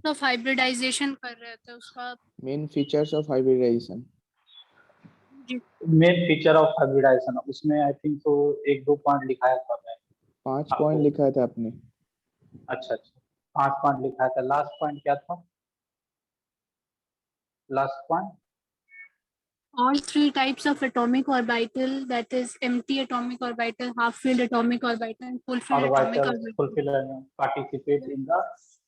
Of hybridisation कर रहे थे उसका। Main features of hybridization. Main feature of hybridization, उसमें आई थिंक तो 1-2 पॉइंट लिखाया था मैं। 5 पॉइंट लिखा था आपने। अच्छा 5 पॉइंट लिखा था। लास्ट पॉइंट क्या था? Last point, All three types of atomic orbital, that is empty atomic orbital, half-filled atomic orbital, and full-filled atomic orbital fulfil participate in the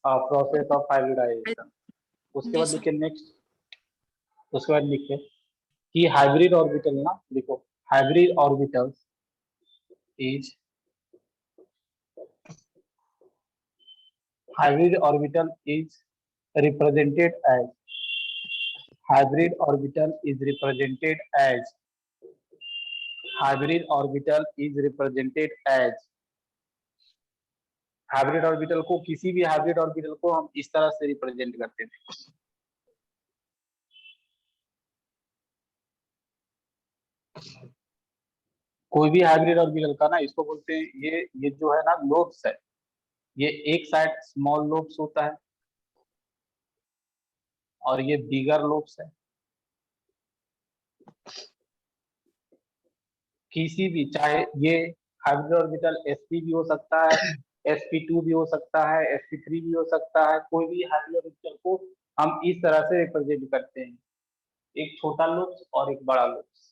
process of hybridization. उसके बाद लिखे नेक्स्ट, उसके बाद लिखे कि हाइब्रिड ऑर्बिटल ना, देखो hybrid orbital is represented as hybrid orbital is represented as hybrid orbital is represented as hybrid orbital को, किसी भी हाइब्रिड ऑर्बिटल को हम इस तरह से रिप्रेजेंट करते थे। कोई भी हाइब्रिड ऑर्बिटल का ना, इसको बोलते हैं, ये जो है ना लोब्स है, ये एक साइड स्मॉल लोब्स होता है और ये बिगर लोब्स है। किसी भी, चाहे ये हाइब्रिड ऑर्बिटल sp भी हो सकता है, sp2 भी हो सकता है, sp3 भी हो सकता है, कोई भी हाइब्रिड ऑर्बिटल को हम इस तरह से रिप्रेजेंट करते हैं, एक छोटा लोब्स और एक बड़ा lobes.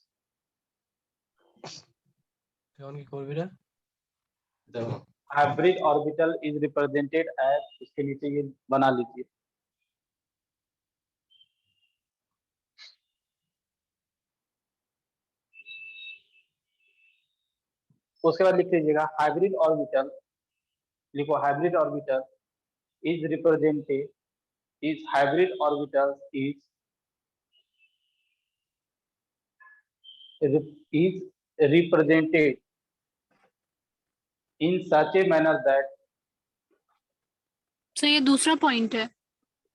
Hybrid orbital is represented as, इसके नीचे ये बना लीजिए, उसके बाद लिख लीजिएगा हाइब्रिड ऑर्बिटल, लिखो hybrid orbital is represented, is hybrid orbital is represented in such a manner that, तो ये दूसरा पॉइंट है।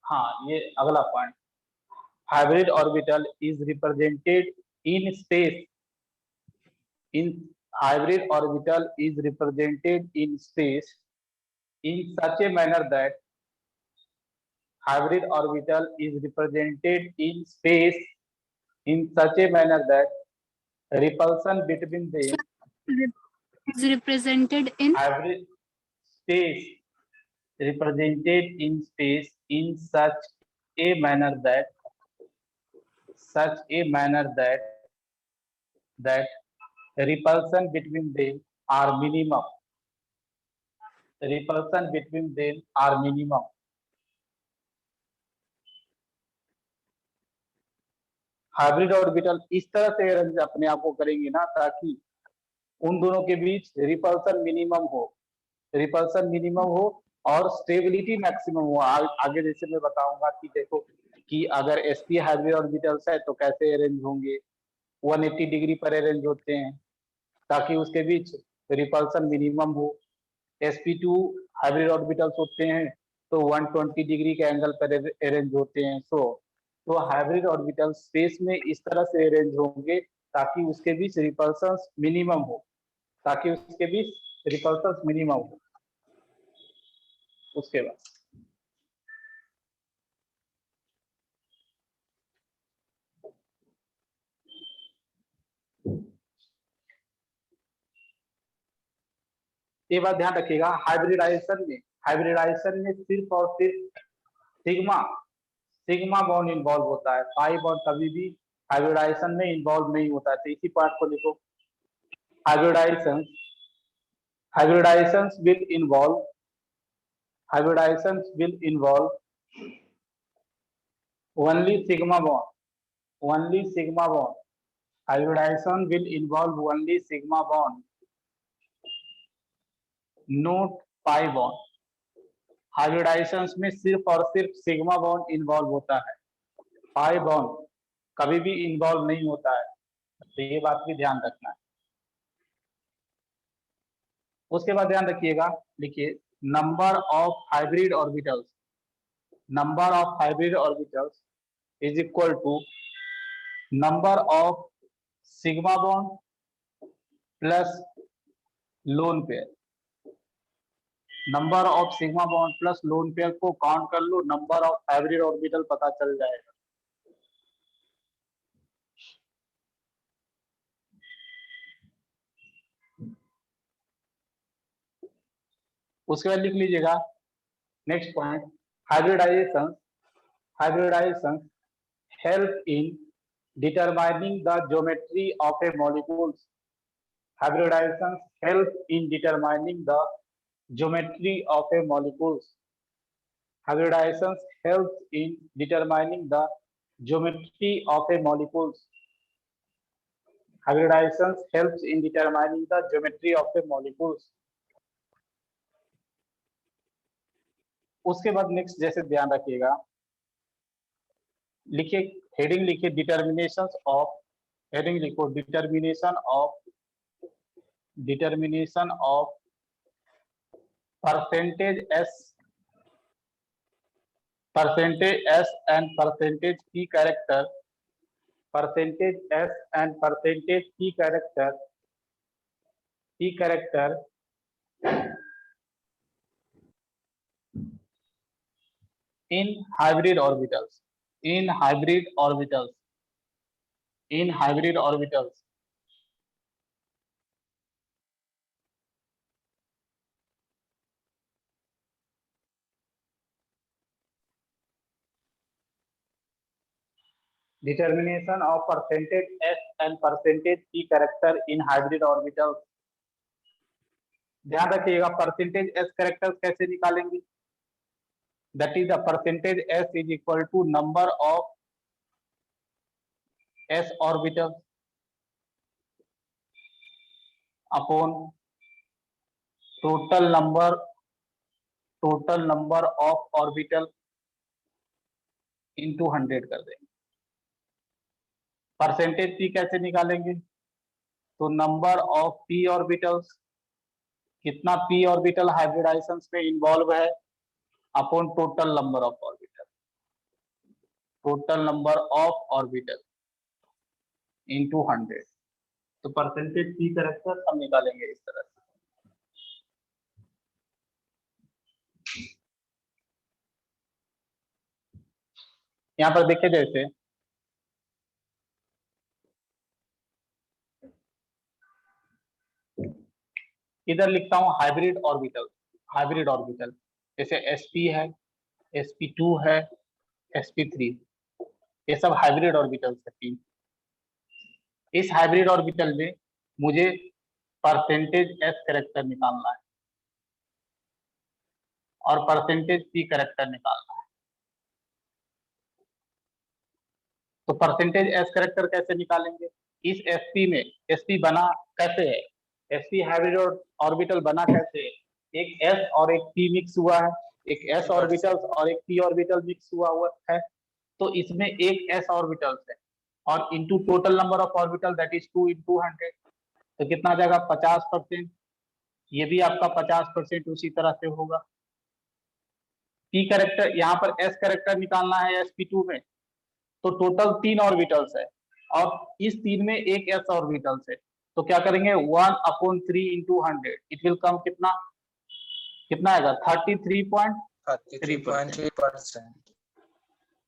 हाँ ये अगला point, hybrid orbital is represented in space, in hybrid orbital is represented in space in such a manner that hybrid orbital is represented in space in such a manner that repulsion between them is represented in hybrid space, represented in space in such a manner that repulsion between them are minimum, repulsion between them are minimum। Hybrid orbital इस तरह से arrange अपने आप को करेंगे ना, ताकि उन दोनों के बीच रिपल्सन मिनिमम हो, रिपल्सन मिनिमम हो और स्टेबिलिटी मैक्सिमम हो। आगे जैसे मैं बताऊंगा कि देखो कि अगर sp हाइब्रिड ऑर्बिटल्स है तो कैसे अरेंज होंगे, 180 डिग्री पर अरेंज होते हैं ताकि उसके बीच रिपल्सन मिनिमम हो। sp2 हाइब्रिड ऑर्बिटल्स होते हैं तो 120 डिग्री के एंगल पर अरेंज होते हैं। तो हाइब्रिड ऑर्बिटल स्पेस में इस तरह से अरेंज होंगे ताकि उसके बीच रिपल्सन्स मिनिमम हो, ताकि उसके बीच रिपल्सन्स मिनिमम हो। उसके बाद ये बात ध्यान रखिएगा, हाइब्रिडाइजेशन में सिर्फ और सिर्फ सिग्मा बॉन्ड इन्वॉल्व होता है, पाई बॉन्ड कभी भी हाइब्रिडाइजेशन में इन्वॉल्व नहीं होता है। तो इसी पार्ट को लिखो, hybridizations will involve only sigma bond, hybridization will involve only sigma bond, not pi bond। हाइब्रिडाइजेशंस में सिर्फ और सिर्फ सिग्मा बॉन्ड इन्वॉल्व होता है, पाई बॉन्ड कभी भी इन्वॉल्व नहीं होता है। तो ये बात भी ध्यान रखना है। उसके बाद ध्यान रखिएगा, लिखिए number of hybrid orbitals is equal to number of sigma bond plus lone pair. Number of sigma bond plus lone pair को काउंट कर लो, नंबर ऑफ हाइब्रिड ऑर्बिटल पता चल जाएगा। उसके बाद लिख लीजिएगा next point, hybridization help in determining the geometry of a molecules. Hybridization help in determining the geometry of a molecules. Hybridization helps in determining the geometry of a molecules. Hybridization helps in determining the geometry of a molecules. उसके बाद next जैसे ध्यान रखिएगा, लिखिए heading लिखिए डिटर्मिनेशंस of, heading लिखो determination of percentage S and percentage P character, percentage S and percentage P character in hybrid orbitals, determination of percentage S and percentage P character in hybrid orbitals. ध्यान रखिएगा percentage S characters कैसे निकालेंगे, that is the percentage S is equal to number of S orbitals upon total number of orbital into 100 कर देंगे। Percentage P कैसे निकालेंगे, तो number of P orbitals, कितना P ऑर्बिटल हाइब्रिडाइजेशन में इन्वॉल्व है, upon total number of orbital into 100। तो percentage P character हम निकालेंगे इस तरह से। यहाँ पर देखिए जैसे इधर लिखता हूं हाइब्रिड ऑर्बिटल, जैसे sp है, sp2 है, sp3, ये सब हाइब्रिड ऑर्बिटल्स है तीन। इस हाइब्रिड ऑर्बिटल में मुझे परसेंटेज S कैरेक्टर निकालना है और परसेंटेज P कैरेक्टर निकालना है। तो परसेंटेज S कैरेक्टर कैसे निकालेंगे, इस sp में sp बना कैसे है, sp हाइब्रिड ऑर्बिटल बना कैसे है, एक S और एक P मिक्स हुआ है, एक S ऑर्बिटल और एक P ऑर्बिटल मिक्स हुआ है, तो इसमें एक S ऑर्बिटल है और into total number of orbital that is 2 into 100, तो कितना आ जाएगा 50%। ये भी आपका 50% उसी तरह से होगा। P कैरेक्टर, यहाँ पर S कैरेक्टर निकालना है sp2 में, तो टोटल 3 ऑर्बिटल्स है और इस 3 में एक S ऑर्बिटल्स है, तो क्या करेंगे 1/3 into 100, इट विल कम कितना आएगा 33.3%।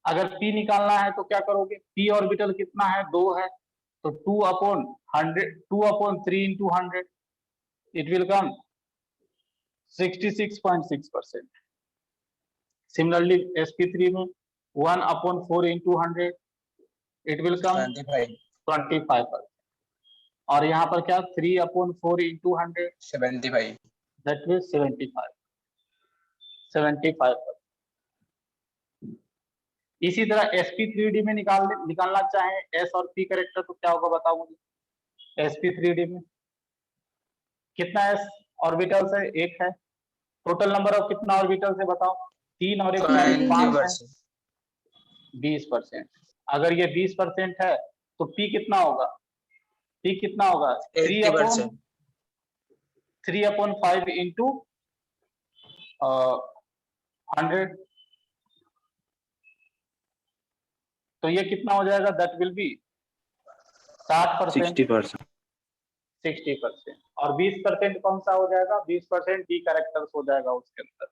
अगर P निकालना है तो क्या करोगे, P ऑर्बिटल कितना है 2 है, तो 2/3 into 100, it will come 66.6%। Similarly sp3 में 1/4 into 100, इट विल कम 25%। और यहाँ पर क्या 3/4 into 100, 75, दैट मींस 75%। इसी तरह sp3d में निकालना चाहे S और P कैरेक्टर, तो क्या होगा बताओ मुझे। sp3d में कितना S ऑर्बिटल्स है, एक है, टोटल नंबर ऑफ कितना ऑर्बिटल्स है बताओ, 3 और 1 5 है, 20%। अगर ये 20% है तो P कितना होगा, 3/5 into 100, तो ये कितना हो जाएगा, दैट विल बी 60%। और 20% कौन सा हो जाएगा, 20% डी कैरेक्टर्स हो जाएगा उसके अंदर।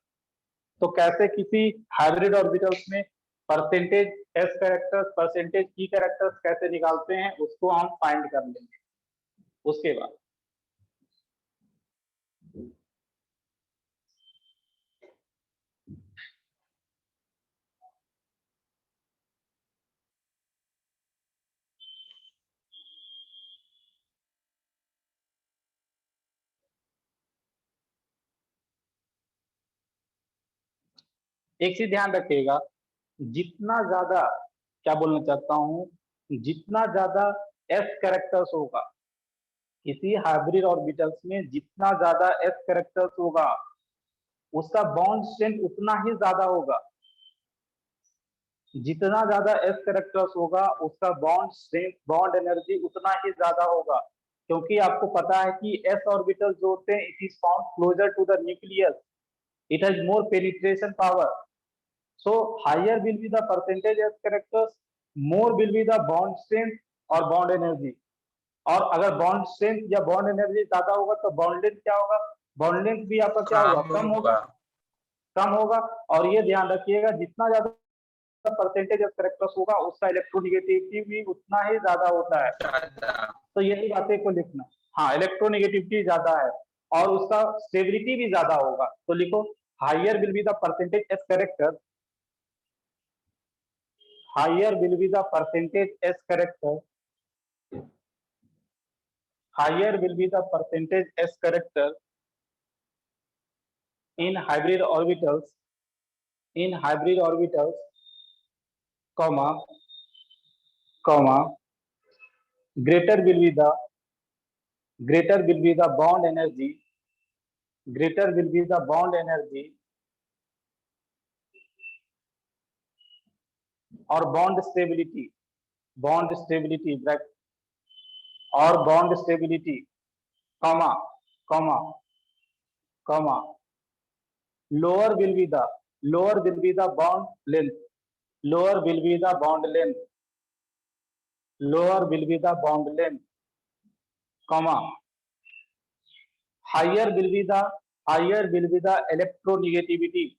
तो कैसे किसी हाइब्रिड ऑर्बिटल्स में परसेंटेज एस कैरेक्टर्स, परसेंटेज ई कैरेक्टर्स कैसे निकालते हैं उसको हम फाइंड कर लेंगे उसके बाद। एक चीज ध्यान रखिएगा, जितना ज्यादा, क्या बोलना चाहता हूं, जितना ज्यादा एस कैरेक्टर्स होगा किसी हाइब्रिड ऑर्बिटल्स में, जितना ज्यादा एस कैरेक्टर्स होगा उसका बॉन्ड स्ट्रेंथ उतना ही ज्यादा होगा। जितना ज्यादा एस कैरेक्टर्स होगा उसका बॉन्ड स्ट्रेंथ, बॉन्ड एनर्जी उतना ही ज्यादा होगा, क्योंकि आपको पता है कि एस ऑर्बिटल्स जो होते हैं it is found closer to the nucleus, it has more penetration power. So higher will be the percentage S characters, more will be the bond strength और bond energy। और अगर bond strength या bond energy ज्यादा होगा तो bond length क्या होगा, bond length भी आपका क्या होगा, कम होगा, कम होगा। और ये ध्यान रखिएगा जितना ज्यादा परसेंटेज ऑफ कैरेक्टर्स होगा उसका इलेक्ट्रोनेगेटिविटी भी उतना ही ज्यादा होता है। तो यही बातें को लिखना, हाँ इलेक्ट्रोनेगेटिविटी ज्यादा है और उसका स्टेबिलिटी भी ज्यादा होगा। तो लिखो higher will be the percentage S character, higher will be the percentage S character, higher will be the percentage S character in hybrid orbitals, in hybrid orbitals, comma, comma, greater will be the, greater will be the bond energy, greater will be the bond energy और bond stability, bond stability और bond stability, comma, comma, comma, lower will be the, lower will be the bond length, lower will be the bond length, lower will be the bond length, comma, higher will be the, higher will be the electronegativity,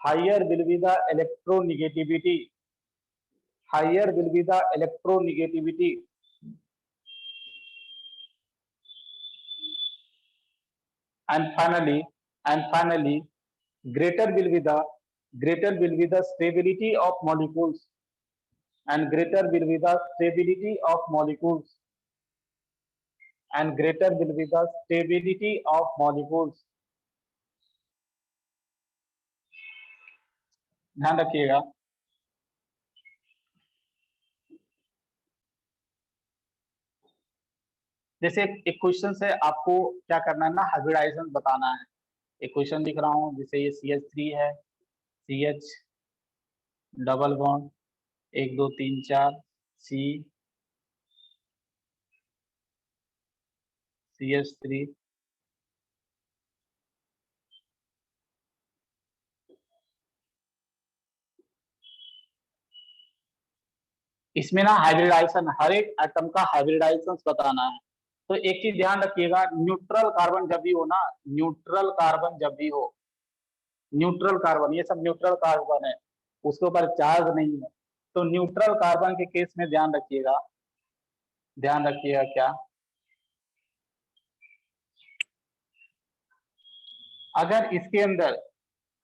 higher will be the electronegativity, higher will be the electronegativity, and finally greater will be the, greater will be the stability of molecules, and greater will be the stability of molecules, and greater will be the stability of molecules। ध्यान रखिएगा। जैसे एक question है, आपको क्या करना है ना, हाइब्रिडाइजेशन बताना है। एक क्वेश्चन लिख रहा हूं, जैसे ये CH3 है, CH double bond 1 2 3 4 C CH3 इसमें ना हाइब्रिडाइजेशन, हर एक एटम का हाइब्रिडाइजेशन बताना है। तो एक चीज ध्यान रखिएगा, न्यूट्रल कार्बन जब भी हो ना, न्यूट्रल कार्बन जब भी हो, न्यूट्रल कार्बन, ये सब न्यूट्रल कार्बन है, उसके ऊपर चार्ज नहीं है। तो न्यूट्रल कार्बन के केस में ध्यान रखिएगा, ध्यान रखिएगा क्या, अगर इसके अंदर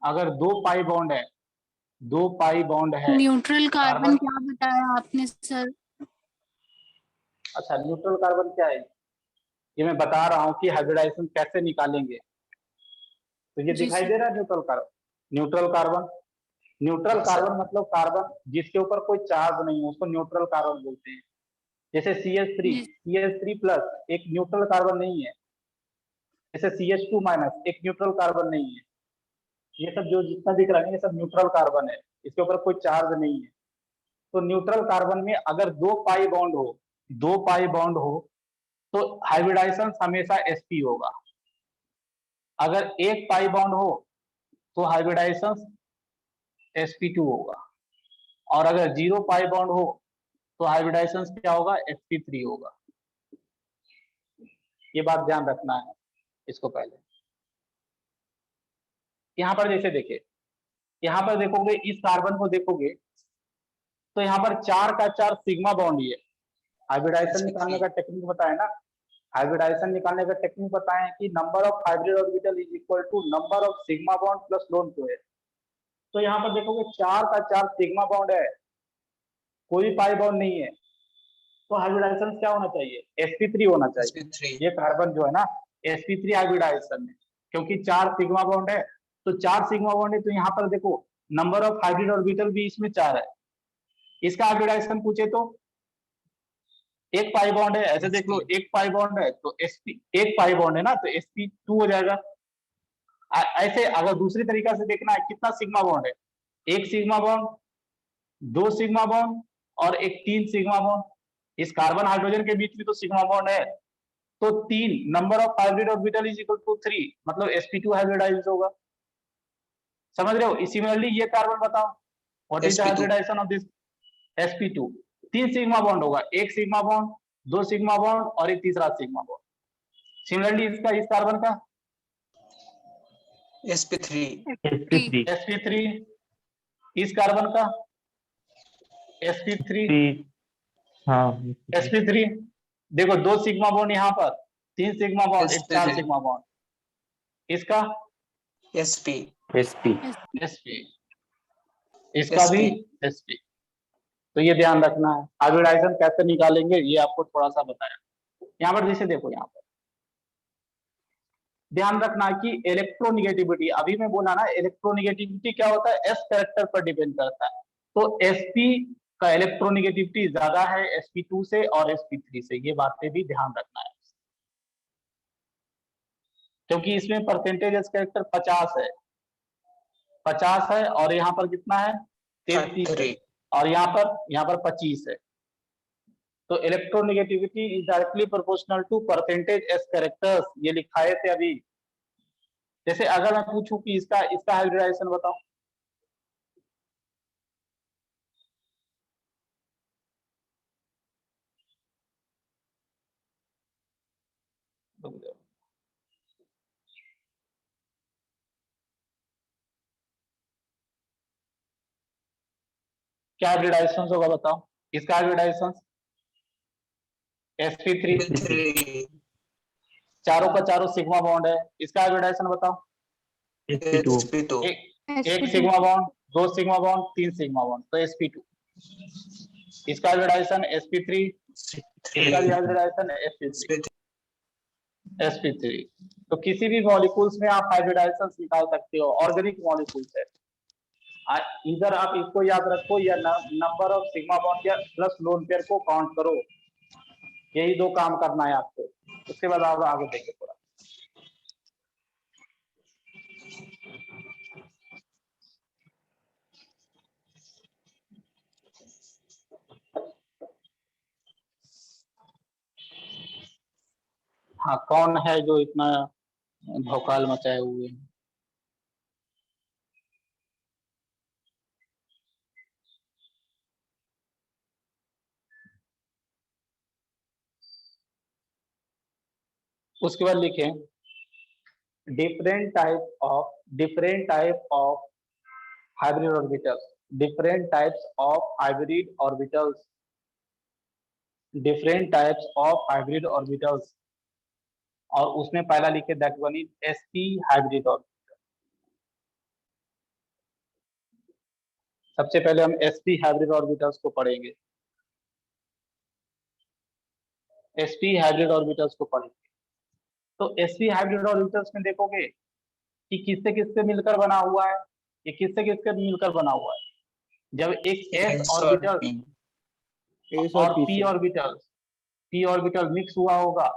अगर 2 पाई बॉन्ड है, 2 पाई बॉन्ड है, न्यूट्रल कार्बन क्या बताया आपने सर? अच्छा न्यूट्रल कार्बन क्या है, ये मैं बता रहा हूँ कि हाइब्रिडाइजेशन कैसे निकालेंगे। तो ये दिखाई दे रहा है neutral carbon, neutral carbon, neutral carbon मतलब कार्बन जिसके ऊपर कोई चार्ज नहीं है उसको न्यूट्रल कार्बन बोलते हैं। जैसे CH3 प्लस एक न्यूट्रल कार्बन नहीं है, जैसे CH2 माइनस एक न्यूट्रल कार्बन नहीं है। ये सब जो जितना दिख रहा है ये सब न्यूट्रल कार्बन है, इसके ऊपर कोई चार्ज नहीं है। तो न्यूट्रल कार्बन में अगर 2 पाई बॉन्ड हो, 2 पाई बॉन्ड हो तो हाइब्रिडाइजेशन हमेशा sp होगा। अगर 1 पाई बॉन्ड हो तो हाइब्रिडाइजेशन sp2 होगा, और अगर 0 पाई बॉन्ड हो तो हाइब्रिडाइजेशन क्या होगा, sp3 होगा। ये बात ध्यान रखना है इसको पहले। यहाँ पर जैसे देखिए, यहाँ पर देखोगे इस कार्बन को देखोगे तो यहाँ पर 4 का 4 सिग्मा बॉन्ड ही है। हाइब्रिडाइजेशन निकालने का टेक्निक बताया ना, हाइब्रिडाइजेशन निकालने का टेक्निक बताएं कि number of hybrid orbital is equal to number of sigma bond plus lone pair. तो यहाँ पर देखोगे 4 का 4 सिग्मा बॉन्ड है, कोई पाई बॉन्ड नहीं है, तो हाइब्रिडाइजेशन क्या होना चाहिए? sp3 होना चाहिए। sp3 ये कार्बन जो है ना sp3 हाइब्रिडाइजेशन है, क्योंकि 4 सिग्मा बॉन्ड है, तो 4 सिग्मा बॉन्ड है, तो यहाँ पर देखो नंबर ऑफ हाइब्रिड ऑर्बिटल भी इसमें 4 है। इसका हाइब्रिडाइजेशन पूछे तो एक पाई बॉन्ड है, ऐसे देख लो एक पाई बॉन्ड है तो एक पाई बॉन्ड है ना, तो sp2 हो जाएगा। ऐसे अगर दूसरी तरीका से देखना है कितना सिग्मा बॉन्ड है, एक सिग्मा बॉन्ड, 2 सिग्मा बॉन्ड और एक 3 सिग्मा बॉन्ड। इस कार्बन हाइड्रोजन के बीच में तो सिग्मा बॉन्ड है, तो 3 number of hybrid orbital is equal to 3, मतलब sp2 हाइब्रिडाइज होगा। समझ रहे हो? सिमिलरली ये कार्बन बताओ, what is the sp2 hybridization of this sp2? 3 sigma bond होगा, एक सिग्मा बॉन्ड, 2 सिग्मा बॉन्ड और एक तीसरा सिग्मा बॉन्ड। सिमिलरली इसका इस कार्बन का sp3 sp3, इस कार्बन का sp3 हाँ sp3। देखो 2 सिग्मा बॉन्ड यहाँ पर, 3 सिग्मा बॉन्ड, एक 4 sp3 सिग्मा बॉन्ड, इसका sp sp sp, इसका भी sp। तो ये ध्यान रखना है, हाइब्रिडाइजेशन कैसे निकालेंगे ये आपको थोड़ा सा बताया। यहाँ पर जैसे देखो, यहाँ पर ध्यान रखना कि इलेक्ट्रोनिगेटिविटी, अभी मैं बोला ना इलेक्ट्रोनिगेटिविटी क्या होता है, एस कैरेक्टर पर डिपेंड करता है। तो sp का इलेक्ट्रोनिगेटिविटी ज्यादा है sp2 से और sp3 से, ये बातें भी ध्यान रखना है, क्योंकि इसमें परसेंटेज एस कैरेक्टर 50 है और यहाँ पर कितना है 33 है, और यहाँ पर 25 है। तो electronegativity is directly proportional to percentage S characters, ये लिखाए थे अभी। जैसे अगर मैं पूछूं कि इसका हाइब्रिडाइजेशन बताओ, क्या हाइब्रिडाइजेशन होगा बताओ? इसका हाइब्रिडाइजेशन sp3, चारों का चारों सिग्मा बॉन्ड है, इसका हाइब्रिडाइजेशन बताओ? sp2 एक sigma bond, 2 sigma bond, 3 sigma bond, तो sp2। इसका हाइब्रिडाइजेशन sp3, इसका भी हाइब्रिडाइजेशन sp3। तो किसी भी मॉलिक्यूल्स में आप हाइब्रिडाइजेशन निकाल सकते हो, ऑर्गेनिक मॉलिक्यूल्स है। इधर आप इसको याद रखो या नंबर ऑफ सिग्मा बॉन्ड या प्लस लोन पेयर को काउंट करो, यही 2 काम करना है आपको। उसके बाद आप आगे देखिए पूरा। हाँ, कौन है जो इतना भौकाल मचाए हुए हैं? उसके बाद लिखें different type of hybrid orbitals, different types of hybrid orbitals, और उसमें पहला लिखे that one is sp hybrid orbital. सबसे पहले हम sp हाइब्रिड ऑर्बिटल्स को पढ़ेंगे, sp हाइब्रिड ऑर्बिटल्स को पढ़ेंगे। तो sp हाइब्रिड ऑर्बिटल्स में देखोगे कि किससे किससे मिलकर बना हुआ है, ये किससे किससे मिलकर बना हुआ है। जब एक s ऑर्बिटल और p ऑर्बिटल मिक्स हुआ होगा,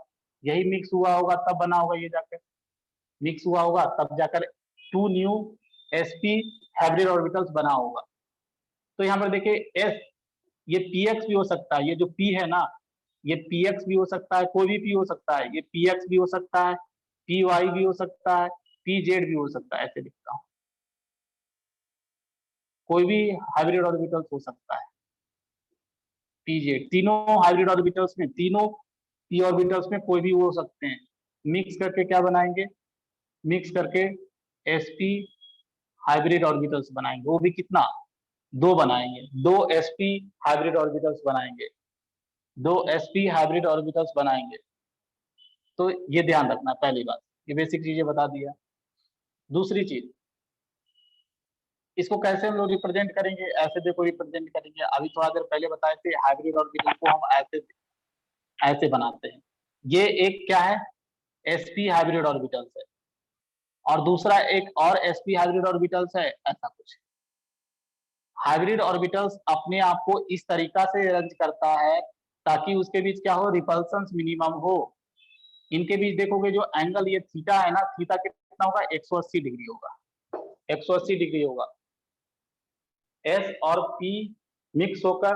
यही मिक्स हुआ होगा तब बना होगा, ये जाकर मिक्स हुआ होगा तब जाकर 2 न्यू sp हाइब्रिड ऑर्बिटल्स बना होगा। तो यहाँ पर देखिए s, ये px भी हो सकता है, ये जो p है ना ये px भी हो सकता है, कोई भी p हो सकता है, ये px भी हो सकता है, py भी हो सकता है, pz भी हो सकता है, ऐसे लिखता हूं, कोई भी हाइब्रिड ऑर्बिटल्स हो सकता है। pz तीनों हाइब्रिड ऑर्बिटल्स में, तीनों p ऑर्बिटल्स में कोई भी हो सकते हैं, मिक्स करके क्या बनाएंगे, मिक्स करके sp हाइब्रिड ऑर्बिटल्स बनाएंगे। वो भी कितना, 2 बनाएंगे, 2 sp हाइब्रिड ऑर्बिटल्स बनाएंगे, 2 sp हाइब्रिड ऑर्बिटल्स बनाएंगे। तो ये ध्यान रखना, पहली बात, ये बेसिक चीजें बता दिया। दूसरी चीज, इसको कैसे हम लोग रिप्रेजेंट करेंगे, ऐसे देखो रिप्रेजेंट करेंगे। अभी थोड़ा देर पहले बताए थे हाइब्रिड ऑर्बिटल को हम ऐसे बनाते हैं। ये एक क्या है, sp हाइब्रिड ऑर्बिटल्स है, और दूसरा एक और sp हाइब्रिड ऑर्बिटल्स है, ऐसा कुछ। हाइब्रिड ऑर्बिटल्स अपने आप को इस तरीका से अरेंज करता है ताकि उसके बीच क्या हो, रिपल्सन मिनिमम हो। इनके बीच देखोगे जो एंगल ये थीटा है ना, थीटा कितना होगा, 180 डिग्री होगा, 180 डिग्री होगा। s और p मिक्स होकर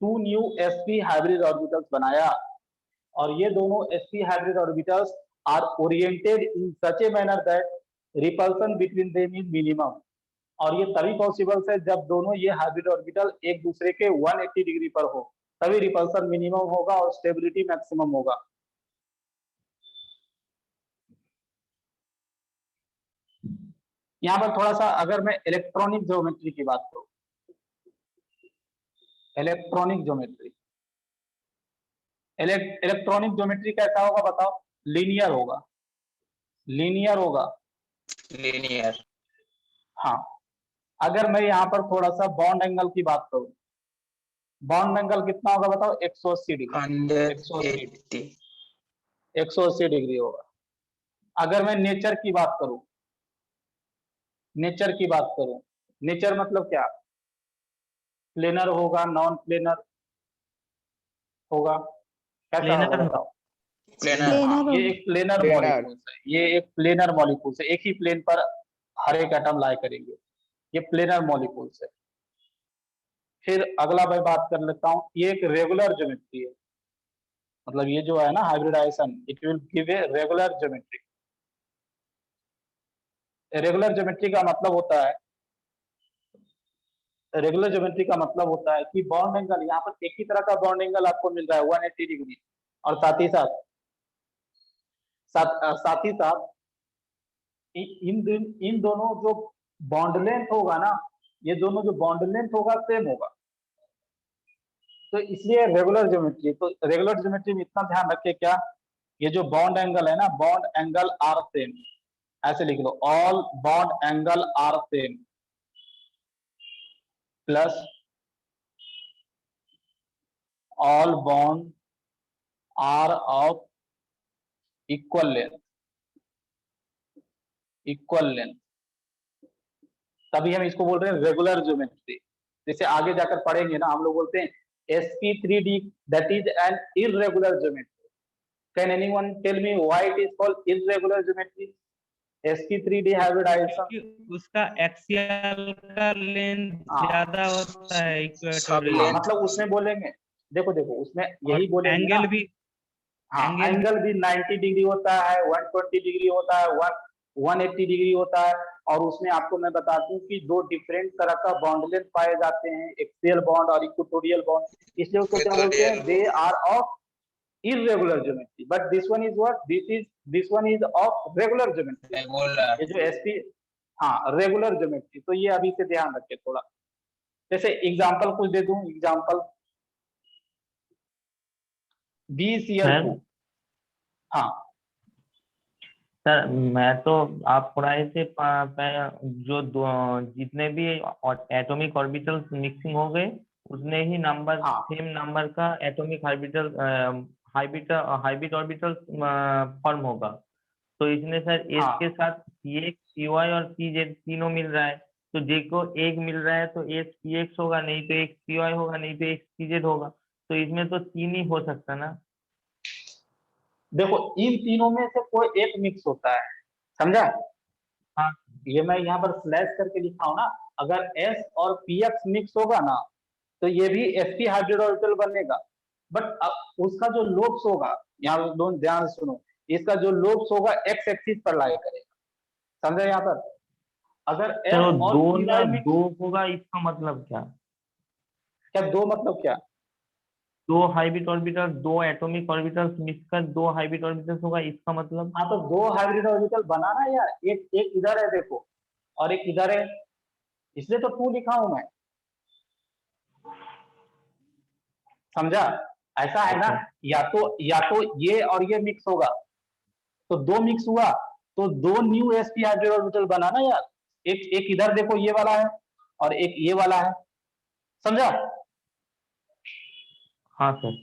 2 न्यू sp हाइब्रिड ऑर्बिटल्स बनाया, और ये दोनों sp hybrid orbitals are oriented in such a manner that repulsion between them is minimum. और ये तभी पॉसिबल है जब दोनों ये हाइब्रिड ऑर्बिटल एक दूसरे के 180 डिग्री पर हो, तभी रिपल्सन मिनिमम होगा और स्टेबिलिटी मैक्सिमम होगा। यहाँ पर थोड़ा सा अगर मैं इलेक्ट्रॉनिक ज्योमेट्री की बात करूं, इलेक्ट्रॉनिक ज्योमेट्री, इलेक्ट्रॉनिक ज्योमेट्री कैसा होगा बताओ, लीनियर होगा, लीनियर होगा, लीनियर। हाँ। अगर मैं यहाँ पर थोड़ा सा बॉन्ड एंगल की बात करूं, बॉन्ड एंगल कितना होगा बताओ, 180 डिग्री, 180। 180 डिग्री होगा। अगर मैं नेचर की बात करूं, नेचर की बात करूं, नेचर मतलब क्या, प्लेनर होगा, नॉन प्लेनर होगा, कैसा होगा प्लेनर बताओ। प्लेनर। हाँ, ये एक प्लेनर मॉलिक्यूल्स है, ये एक प्लेनर मॉलिक्यूल्स है, एक ही प्लेन पर हर एक एटम लाई करेंगे, ये प्लेनर मॉलिक्यूल्स है। फिर अगला मैं बात कर लेता हूँ, ये एक रेगुलर ज्योमेट्री है, मतलब ये जो है ना hybridisation, it will give a regular geometry. Regular geometry का मतलब होता है, रेगुलर ज्योमेट्री का मतलब होता है कि बॉन्ड एंगल, यहाँ पर एक ही तरह का बॉन्ड एंगल आपको मिल रहा है 180 डिग्री, और साथ ही साथ इन दोनों जो बॉन्ड लेंथ होगा ना, ये दोनों जो बॉन्ड लेंथ होगा सेम होगा, तो इसलिए रेगुलर ज्योमेट्री। तो रेगुलर ज्योमेट्री में इतना ध्यान रखिए क्या, ये जो बॉन्ड एंगल है ना, बॉन्ड एंगल आर सेम, ऐसे लिख लो, all bond angle are same, plus all bond are of equal length, equal length, तभी हम इसको बोल रहे हैं रेगुलर ज्योमेट्री। जैसे आगे जाकर पढ़ेंगे ना, हम लोग बोलते हैं sp3d that is an irregular geometry. Can anyone tell me why it is called irregular geometry? sp3d hybridization, क्योंकि उसका एक्सियल का लेंथ ज्यादा होता है सब इक्वेटोरियल, लेंथ मतलब उसमें बोलेंगे, देखो देखो उसमें यही और बोलेंगे ना, एंगल भी हाँ, एंगल भी 90 डिग्री होता है, 120 डिग्री होता है, 180 डिग्री होता है, और उसमें आपको मैं बता दूं कि दो डिफरेंट तरह का बॉन्ड लेंथ पाए जाते हैं, एक्सियल बॉन्ड और इक्वेटोरियल बॉन्ड, इसलिए उसको क्या बोलते हैं, they are of irregular geometry, but this one is what, this one is of regular geometry। Regular. ये जो sp, हाँ, रेगुलर ज्योमेट्री। तो ये अभी से ध्यान रखे थोड़ा। जैसे एग्जांपल कुछ दे दूं, एग्जांपल BCl2, हाँ सर मैं तो आप पढ़ाए थे जो जितने भी एटॉमिक ऑर्बिटल्स मिक्सिंग हो गए, उतने ही नंबर, हाँ सेम नंबर का एटॉमिक हाइब्रिड ऑर्बिटल फॉर्म होगा। तो इसमें सर एस हाँ के साथ px py और pz तीनों मिल रहा है, तो j को एक मिल रहा है तो एस px होगा, नहीं तो एक py होगा, नहीं तो एक pz होगा, तो इसमें तो तीन ही हो सकता ना। देखो इन तीनों में से कोई एक मिक्स होता है, समझा। हाँ ये मैं यहाँ पर स्लैश करके लिखा हूं ना, अगर s और px मिक्स होगा ना, तो ये भी sp हाइब्रिड ऑर्बिटल बनेगा, बट उसका जो लोब्स होगा, यहाँ दोनों ध्यान से सुनो, इसका जो लोब्स होगा x एक्सिस पर लाई करेगा, समझे। यहाँ पर अगर चलो s और दो py या मिक्स, दो होगा, इसका मतलब क्या? क्या दो मतलब क्या, दो हाइब्रिड ऑर्बिटल, दो एटॉमिक ऑर्बिटल्स मिक्स कर दो हाइब्रिड ऑर्बिटल्स होगा, इसका मतलब? हाँ, तो दो हाइब्रिड ऑर्बिटल बनाना यार, एक इधर है देखो और एक इधर है, इसलिए तो 2 लिखा हूं मैं, समझा? ऐसा है ना, या तो ये और ये मिक्स होगा, तो दो मिक्स हुआ तो दो न्यू sp हाइब्रिड ऑर्बिटल बना ना यार। एक इधर देखो ये वाला है और एक ये वाला है, समझा? हाँ सर।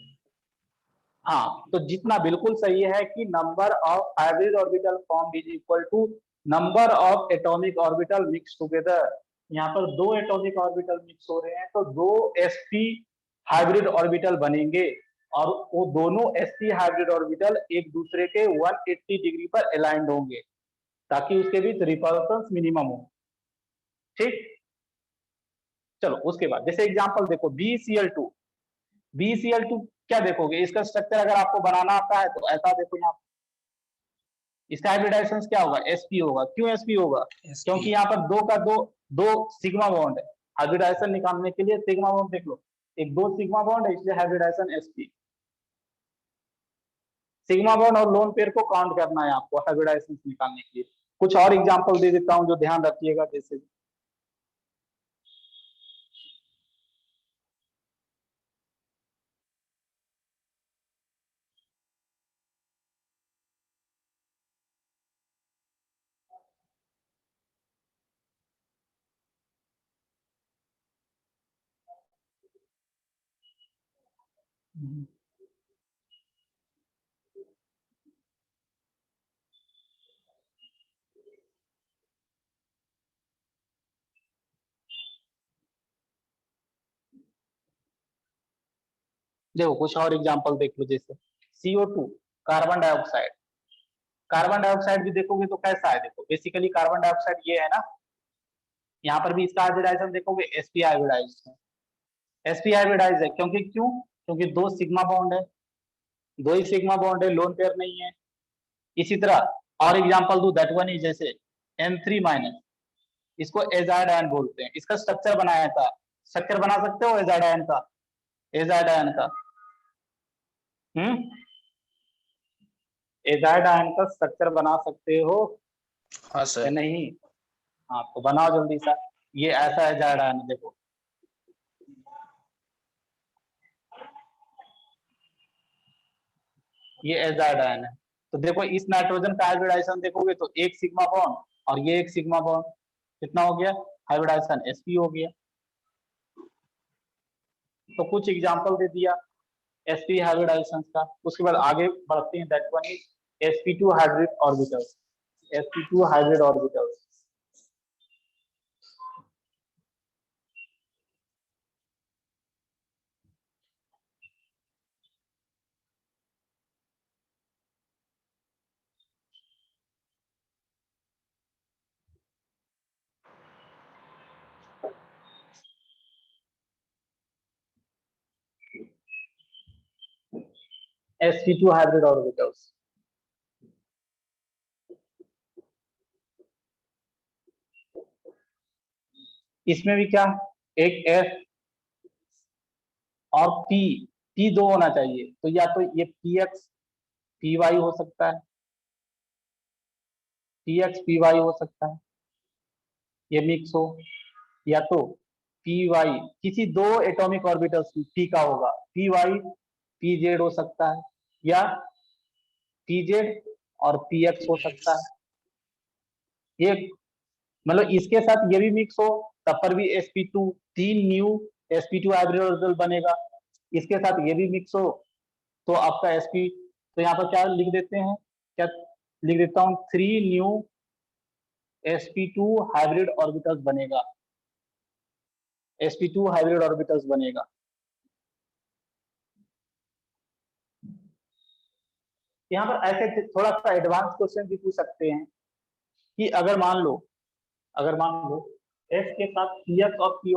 हाँ, तो जितना बिल्कुल सही है कि number of hybrid orbital form is equal to number of atomic orbital mix together. यहाँ पर दो एटॉमिक ऑर्बिटल मिक्स हो रहे हैं तो दो sp हाइब्रिड ऑर्बिटल बनेंगे और वो दोनों sp हाइब्रिड ऑर्बिटल एक दूसरे के 180 डिग्री पर अलाइंड होंगे ताकि उसके बीच रिपल्शन मिनिमम हो। ठीक, चलो उसके बाद जैसे एग्जांपल देखो BCl2। BCl2 क्या देखोगे, इसका स्ट्रक्चर अगर आपको बनाना आता है तो ऐसा देखो, यहाँ इसका हाइब्रिडाइजेशन क्या होगा, sp होगा। क्यों sp होगा? क्योंकि यहाँ पर दो का दो सिग्मा बॉन्ड है, हाइब्रिडाइजेशन निकालने के लिए सिग्मा बॉन्ड देख लो, एक दो सिग्मा बॉन्ड है इसलिए हाइब्रिडाइजेशन sp। सिग्मा बॉन्ड और लोन पेयर को काउंट करना है आपको हाइब्रिडाइजेशन निकालने के लिए। कुछ और एग्जांपल दे देता हूं जो ध्यान रखिएगा, जैसे देखो कुछ और एग्जांपल देख लो, जैसे CO2 carbon dioxide. Carbon dioxide भी देखोगे तो कैसा है, देखो बेसिकली कार्बन डाइऑक्साइड ये है ना, यहाँ पर भी इसका हाइब्रिडाइजेशन देखोगे sp हाइब्रिडाइज है, sp हाइब्रिडाइज है क्योंकि दो सिग्मा बॉन्ड है, दो ही सिग्मा बॉन्ड है, लोन पेयर नहीं है। इसी तरह और एग्जांपल दो, दैट वन इज जैसे N3-, इसको एजाइड आयन बोलते हैं, इसका स्ट्रक्चर बनाया था। स्ट्रक्चर बना सकते हो एजाइड आयन का, एजाइड आयन का एजाइड आयन का स्ट्रक्चर बना सकते हो हाँ या सर। नहीं? हाँ, तो बनाओ जल्दी सा। ये ऐसा एजाइड आयन है, देखो ये एजाइड आयन है। तो देखो इस नाइट्रोजन का हाइब्रिडाइजेशन देखोगे तो एक सिग्मा बॉन्ड और ये एक सिग्मा बॉन्ड, कितना हो गया हाइब्रिडाइजेशन, sp हो गया। तो कुछ एग्जांपल दे दिया sp हाइब्रिडाइजेशन का। उसके बाद आगे बढ़ते हैं, that one is sp2 hybrid orbitals. sp2 hybrid orbitals sp2 hybrid orbitals. इसमें भी क्या, एक s और p दो होना चाहिए, तो या तो ये px py हो सकता है, px py हो सकता है, ये मिक्स हो, या तो py किसी दो एटॉमिक ऑर्बिटल्स p का होगा, py pz हो सकता है, या pz और px हो सकता है। ये मतलब इसके साथ ये भी मिक्स हो तब पर भी sp2, तीन न्यू sp2 हाइब्रिड ऑर्बिटल बनेगा। इसके साथ ये भी मिक्स हो तो आपका sp, तो यहाँ पर क्या लिख देते हैं, क्या लिख देता हूँ, 3 न्यू sp2 हाइब्रिड ऑर्बिटल्स बनेगा, sp2 हाइब्रिड ऑर्बिटल्स बनेगा। यहाँ पर ऐसे थोड़ा सा एडवांस क्वेश्चन भी पूछ सकते हैं कि अगर मान लो s के साथ px और py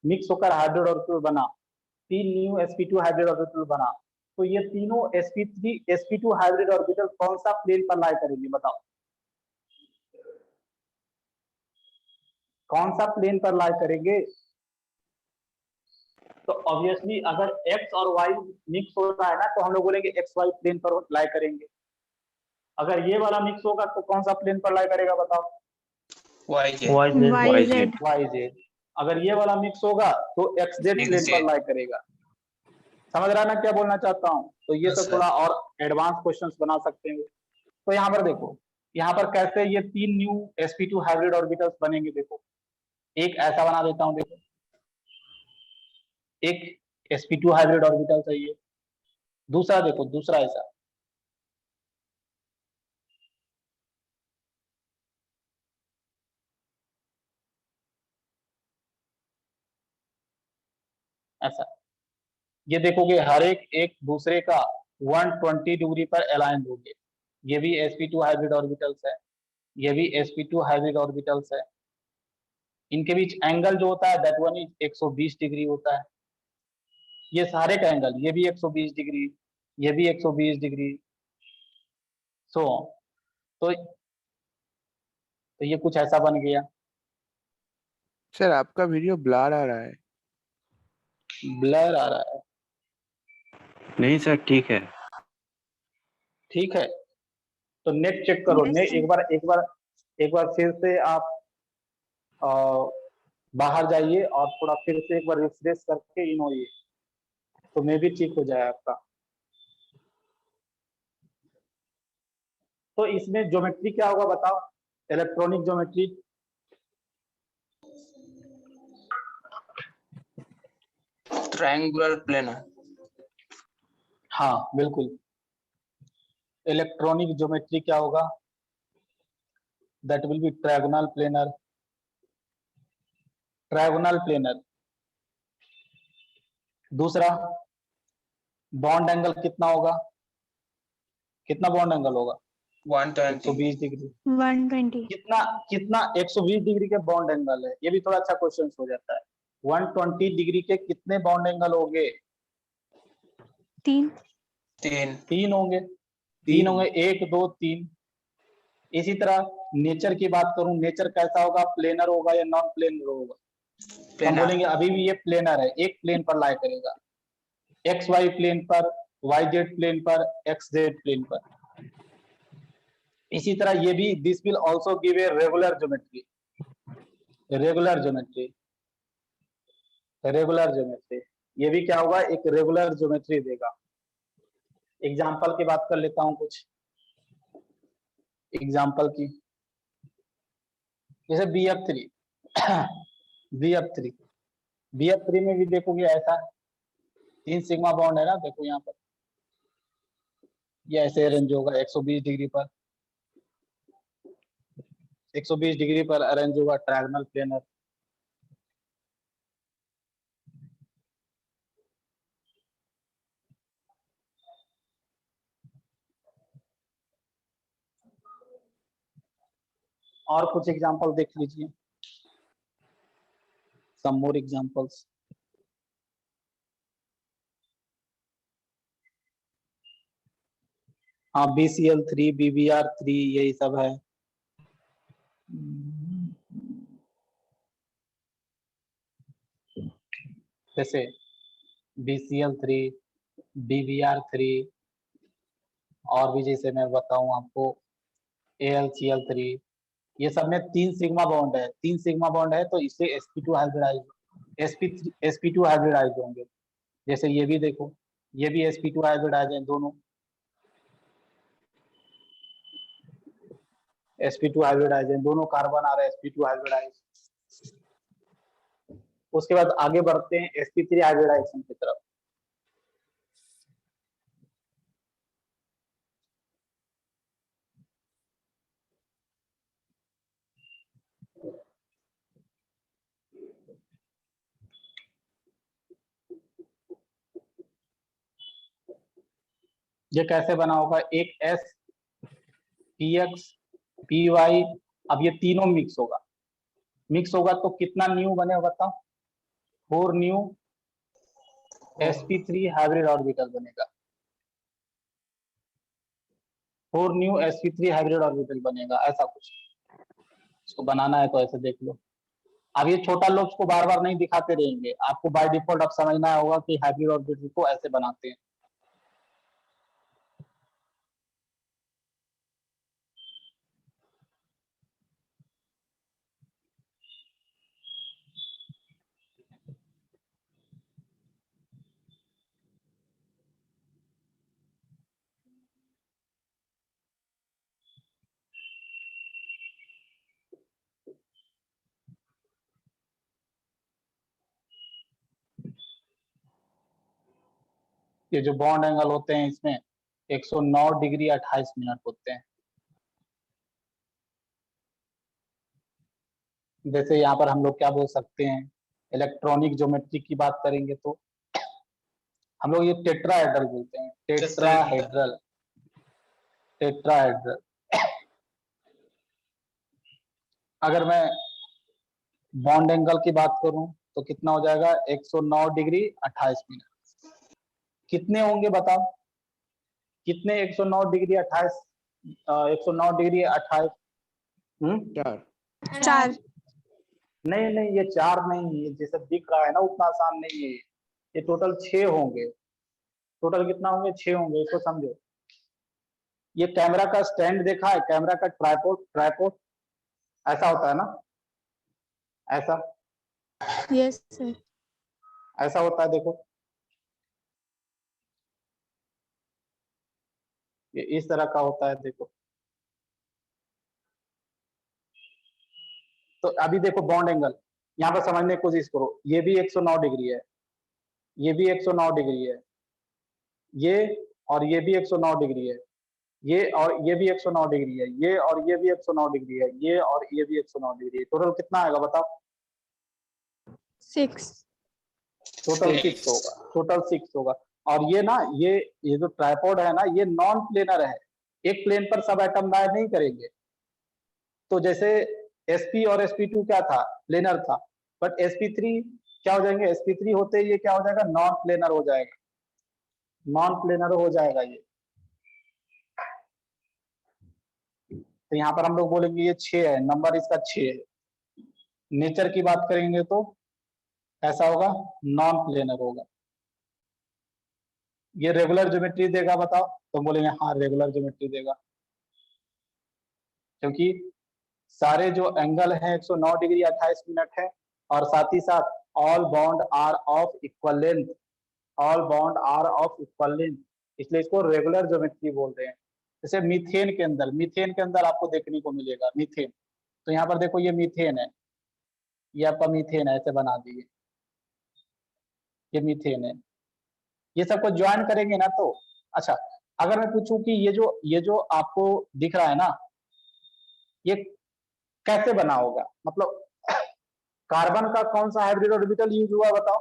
मिक्स होकर हाइब्रिड ऑर्बिटल बना, तीन न्यू sp2 हाइब्रिड ऑर्बिटल बना, तो ये तीनों sp3 sp2 हाइब्रिड ऑर्बिटल कौन सा प्लेन पर लाई करेंगे, बताओ कौन सा प्लेन पर लाई करेंगे? तो ऑब्वियसली अगर जब x और y मिक्स होता है ना तो हम लोग बोलेंगे एक्स वाई प्लेन पर लाई करेंगे। अगर ये वाला मिक्स होगा तो कौन सा प्लेन पर लाई करेगा बताओ? YZ YZ Y Z. अगर ये वाला मिक्स होगा तो एक्स जेड प्लेन पर XZ लाई करेगा। समझ रहा है ना क्या बोलना चाहता हूँ? तो ये Yes, तो sir. थोड़ा और एडवांस क्वेश्चंस बना सकते हैं। तो यहाँ पर देखो, यहाँ पर कैसे ये 3 न्यू sp2 हाइब्रिड ऑर्बिटल्स बनेंगे। देखो एक ऐसा बना देता हूँ, देखो एक sp2 हाइब्रिड ऑर्बिटल चाहिए। दूसरा देखो, दूसरा ऐसा, ऐसा। ये देखोगे हर एक दूसरे का 120 डिग्री पर अलाइन होंगे। ये भी sp2 हाइब्रिड ऑर्बिटल्स है, ये भी sp2 हाइब्रिड ऑर्बिटल्स है। इनके बीच एंगल जो होता है दैट वन इज 120 डिग्री होता है। ये सारे का एंगल, ये भी 120 डिग्री, ये भी 120 डिग्री, सो तो ये कुछ ऐसा बन गया। सर आपका वीडियो ब्लर आ रहा है। ब्लर आ रहा है? नहीं सर ठीक है। ठीक है, तो नेट चेक करो। Yes, net sir. एक बार फिर से आप बाहर जाइए और थोड़ा फिर से एक बार रिफ्रेश करके इन होइए, तो मे भी ठीक हो जाए आपका। तो इसमें ज्योमेट्री क्या होगा बताओ? Electronic geometry. triangular planar हाँ बिल्कुल, इलेक्ट्रॉनिक ज्योमेट्री क्या होगा? That will be trigonal planar. Trigonal planar. दूसरा, बॉन्ड एंगल कितना होगा? कितना बॉन्ड एंगल होगा? 120 120 डिग्री। 120. कितना 120 डिग्री के बॉन्ड एंगल है? ये भी थोड़ा अच्छा क्वेश्चन हो जाता है। 120 डिग्री के कितने बॉन्ड एंगल होंगे? 3. 3 तीन होंगे। तीन होंगे, 1 2 3। इसी तरह नेचर की बात करूं, नेचर कैसा होगा? प्लेनर होगा या नॉन प्लेनर होगा? हम planar बोलेंगे अभी भी ये प्लेनर है, एक प्लेन पर लाई करेगा, एक्स वाई प्लेन पर, वाई जेड प्लेन पर, एक्स जेड प्लेन पर। इसी तरह ये भी, this will also give a regular geometry. Regular geometry, regular geometry, ये भी क्या होगा? एक रेगुलर ज्योमेट्री देगा। एग्जाम्पल की बात कर लेता हूं कुछ एग्जाम्पल की, जैसे BF3 BF3 BF3 में भी देखोगे ऐसा 3 सिग्मा बॉन्ड है ना। देखो यहाँ पर ये ऐसे अरेंज होगा 120 डिग्री पर, 120 डिग्री पर अरेंज होगा ट्रायगोनल प्लेनर। और कुछ एग्जांपल देख लीजिए, सम मोर एग्जांपल्स। हाँ, BCl3 BBr3 यही सब है। जैसे BCl3 BBr3 और भी जैसे मैं बताऊं आपको AlCl3, ये सब में 3 सिग्मा बॉन्ड है। 3 सिग्मा बॉन्ड है तो इससे sp2 हाइब्रिडाइज sp2 हाइब्रिडाइज होंगे। जैसे ये भी देखो, ये भी sp2 हाइब्रिडाइज है, दोनों sp2 हाइब्रिडाइज है, दोनों कार्बन आ रहे हैं sp2 हाइब्रिडाइज। उसके बाद आगे बढ़ते हैं sp3 हाइब्रिडाइजेशन की तरफ। ये कैसे बना होगा? एक S px py, अब ये तीनों मिक्स होगा। मिक्स होगा तो कितना न्यू बनेगा बताओ? 4 न्यू sp3 हाइब्रिड ऑर्बिटल बनेगा। 4 न्यू sp3 हाइब्रिड ऑर्बिटल बनेगा, ऐसा कुछ। इसको बनाना है तो ऐसे देख लो। अब ये छोटा लोब्स को बार बार नहीं दिखाते रहेंगे, आपको बाय डिफॉल्ट अब समझना होगा कि हाइब्रिड ऑर्बिटल को ऐसे बनाते हैं। ये जो बॉन्ड एंगल होते हैं इसमें 109 डिग्री 28 मिनट होते हैं। जैसे यहाँ पर हम लोग क्या बोल सकते हैं, इलेक्ट्रॉनिक ज्योमेट्री की बात करेंगे तो हम लोग ये टेट्राहेड्रल बोलते हैं, टेट्राहेड्रल, टेट्राहेड्रल। अगर मैं बॉन्ड एंगल की बात करूं तो कितना हो जाएगा, 109 डिग्री 28 मिनट। कितने होंगे बताओ, कितने 109 डिग्री 28, 109 डिग्री 28? 4। 4। नहीं नहीं, ये 4 नहीं है, जैसे दिख रहा है ना उतना आसान नहीं है, ये टोटल 6 होंगे। टोटल कितना होंगे, 6 होंगे, इसको समझो। ये कैमरा का स्टैंड देखा है, कैमरा का ट्राइपॉड, ट्राइपॉड ऐसा होता है ना, ऐसा, यस सर। ऐसा होता है, देखो ये इस तरह का होता है, देखो। तो अभी देखो बॉन्ड एंगल, यहाँ पर समझने की कोशिश करो, ये भी 109 डिग्री है, ये भी 109 डिग्री है, ये और ये भी 109 डिग्री है, ये और ये भी 109 डिग्री है, ये और ये भी 109 डिग्री है, ये और ये भी 109 डिग्री है। टोटल कितना आएगा बताओ? 6। टोटल 6 होगा, टोटल 6 होगा। और ये ना, ये जो ट्राइपॉड है ना, ये नॉन प्लेनर है, एक प्लेन पर सब एटम लाए नहीं करेंगे। तो जैसे sp और sp2 क्या था, प्लेनर था, बट sp3 क्या हो जाएंगे, sp3 होते ही ये क्या हो जाएगा, नॉन प्लेनर हो जाएगा, नॉन प्लेनर हो जाएगा ये। तो यहाँ पर हम लोग बोलेंगे ये 6 है, नंबर इसका 6 है। नेचर की बात करेंगे तो ऐसा होगा, नॉन प्लेनर होगा। ये रेगुलर ज्योमेट्री देगा बताओ, तो बोलेंगे हाँ रेगुलर ज्योमेट्री देगा, क्योंकि सारे जो एंगल है 109 डिग्री 28 मिनट है, और साथ ही साथ all bond are of equal length, all bond are of equal length, इसलिए इसको रेगुलर ज्योमेट्री बोल रहे हैं। जैसे मीथेन के अंदर, मीथेन के अंदर आपको देखने को मिलेगा मीथेन, तो यहाँ पर देखो ये मीथेन है, ये आपका मीथेन है, ऐसे बना दिए, ये मीथेन है। ये सबको ज्वाइन करेंगे ना तो अच्छा, अगर मैं पूछूं कि ये जो आपको दिख रहा है ना, ये कैसे बना होगा, मतलब कार्बन का कौन सा हाइब्रिड ऑर्बिटल यूज हुआ बताओ?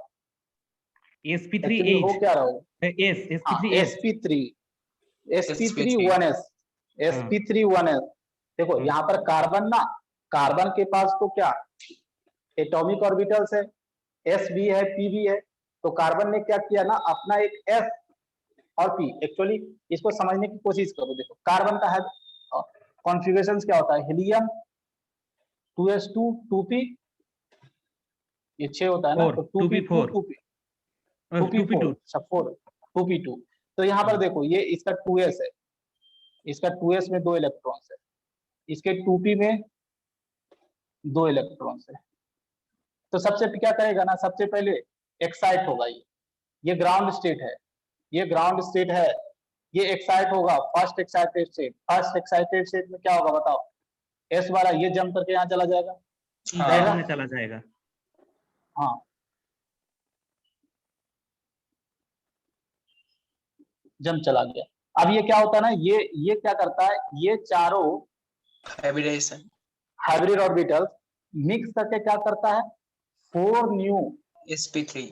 sp3 हो क्या रहा होगा, sp3 sp3 1s, sp3 1s। देखो यहाँ पर कार्बन ना, कार्बन के पास तो क्या एटॉमिक ऑर्बिटल्स है, s भी है, p भी है, तो कार्बन ने क्या किया ना, अपना एक s और p, एक्चुअली इसको समझने की कोशिश करो। देखो कार्बन का है कॉन्फ़िगरेशन क्या होता है, हीलियम 2s2 2p, ये 6 होता है ना, तो 2p4 2p4 2p2। तो यहाँ पर देखो ये इसका 2s है, इसका 2s में 2 इलेक्ट्रॉन्स है, इसके 2p में 2 इलेक्ट्रॉन्स है। तो सबसे क्या करेगा ना, सबसे पहले एक्साइट होगा, ये ग्राउंड स्टेट है, ये ग्राउंड स्टेट है, ये एक्साइट होगा, first excited state. First excited state में क्या होगा बताओ, s वाला ये जंप करके यहाँ चला जाएगा, में चला जाएगा। हाँ जंप चला गया। अब ये क्या होता है ना, ये क्या करता है, ये चारों हाइब्रिडाइजेशन, हाइब्रिड ऑर्बिटल मिक्स करके क्या करता है, 4 new sp3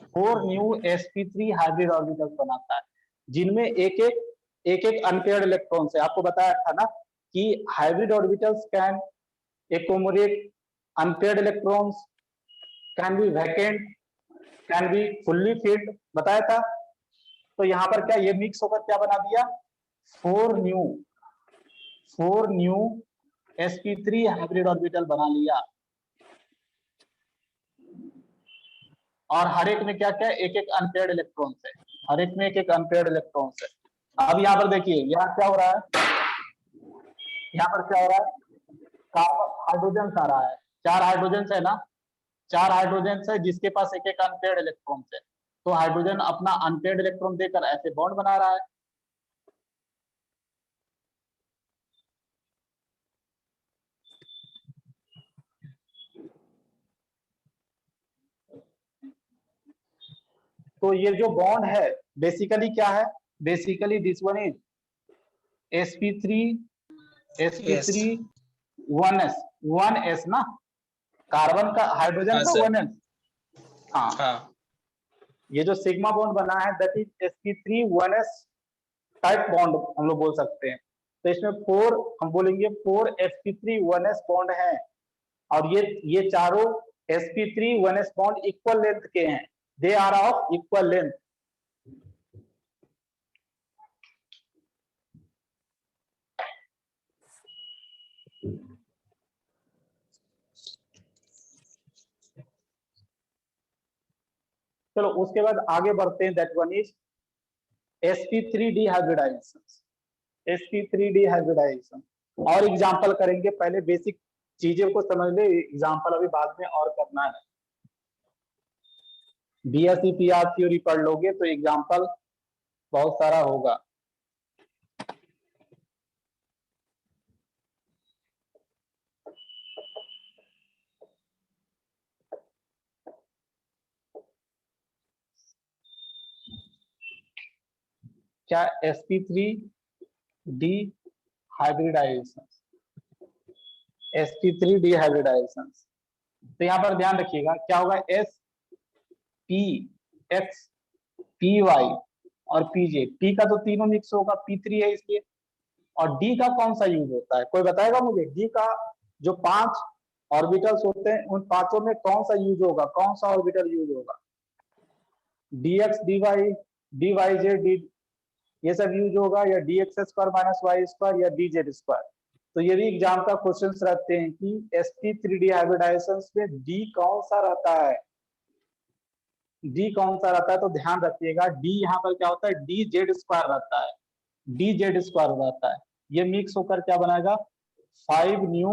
sp3 hybrid orbitals बनाता है, जिनमें एक अनपेयर्ड इलेक्ट्रॉन है। आपको बताया था ना कि hybrid orbitals can accommodate unpaired electrons, can be vacant, can be fully filled, बताया था। तो यहाँ पर क्या ये मिक्स होकर क्या बना दिया, 4 न्यू sp3 हाइब्रिड ऑर्बिटल बना लिया। और हर एक में क्या क्या एक एक अनपेयर्ड इलेक्ट्रॉन है, हर एक में एक एक अनपेयर्ड इलेक्ट्रॉन है। अब यहाँ पर देखिए यहाँ क्या हो रहा है, यहाँ पर क्या हो रहा है, कार्बन हाइड्रोजन आ रहा है, 4 हाइड्रोजन है ना, 4 हाइड्रोजन है जिसके पास एक एक अनपेयर्ड इलेक्ट्रॉन है। तो हाइड्रोजन अपना अनपेयर्ड इलेक्ट्रॉन देकर ऐसे बॉन्ड बना रहा है। तो ये जो बॉन्ड है बेसिकली क्या है, basically this one is sp3 1s ना, कार्बन का हाइड्रोजन हाँ, का सर। 1s। हाँ, हाँ, ये जो सिग्मा बॉन्ड बना है that is sp3 1s type bond हम लोग बोल सकते हैं। तो इसमें 4 हम बोलेंगे 4 sp3 1s बॉन्ड है, और ये चारों sp3 1s bond equal length के हैं, they are of equal length. चलो उसके बाद आगे बढ़ते हैं, that one is sp3 d hybridisation, sp3 d hybridisation. और एग्जांपल करेंगे, पहले बेसिक चीजें को समझ ले, एग्जांपल अभी बाद में और करना है। बीएससी पीआर थ्योरी पढ़ लोगे तो एग्जांपल बहुत सारा होगा। क्या sp3 डिहाइब्रिडाइजेशन, sp3 डिहाइब्रिडाइजेशन। तो यहाँ पर ध्यान रखिएगा क्या होगा, sp(x), py और pj, p का तो तीनों मिक्स होगा, p3 है इसलिए। और d का कौन सा यूज होता है, कोई बताएगा मुझे? d का जो 5 ऑर्बिटल्स होते हैं उन पांचों में कौन सा यूज होगा, कौन सा ऑर्बिटल यूज होगा? dx dy dyz ये सब यूज होगा, या dx² - y² या dz²। तो ये भी एग्जाम का क्वेश्चन रहते हैं कि sp3 डिहाइब्रिडाइजेशन में d कौन सा रहता है, d कौन सा रहता है। तो ध्यान रखिएगा d यहाँ पर क्या होता है, dz² रहता है, dz² रहता है। ये मिक्स होकर क्या बनाएगा, 5 न्यू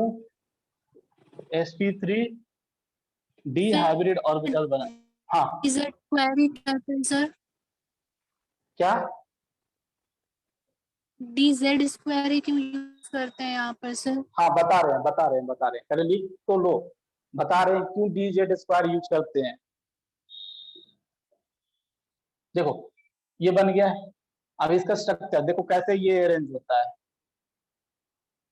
sp3 डिहाइब्रिड ऑर्बिटल बना। हाँ Z क्वेरी क्या है सर? क्या, DZ² क्यों यूज करते हैं यहाँ पर सर? हाँ बता रहे हैं, पहले लिख तो लो, बता रहे हैं क्यों dz² यूज करते हैं। देखो ये बन गया है, अब इसका स्ट्रक्चर देखो कैसे ये अरेंज होता है।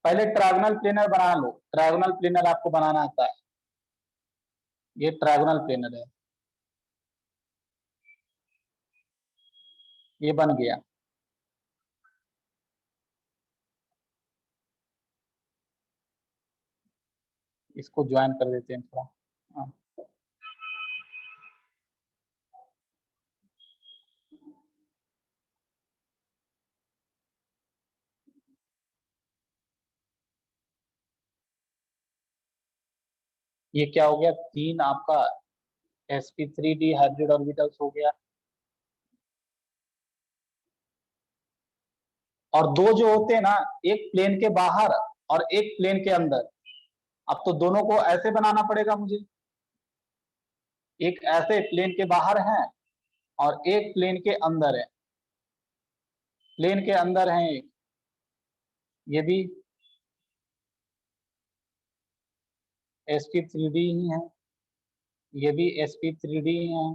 पहले ट्रायगोनल प्लेनर बना लो, ट्रायगोनल प्लेनर आपको बनाना आता है, ये ट्रायगोनल प्लेनर है, ये बन गया। इसको ज्वाइन कर देते हैं थोड़ा। हाँ। ये क्या हो गया, 3 आपका sp3 डिहाइब्रिड ऑर्बिटल्स हो गया। और 2 जो होते हैं ना, एक प्लेन के बाहर और एक प्लेन के अंदर। अब तो दोनों को ऐसे बनाना पड़ेगा मुझे, एक ऐसे प्लेन के बाहर है और एक प्लेन के अंदर है, प्लेन के अंदर है एक, ये भी sp3d ही है, ये भी sp3d ही है।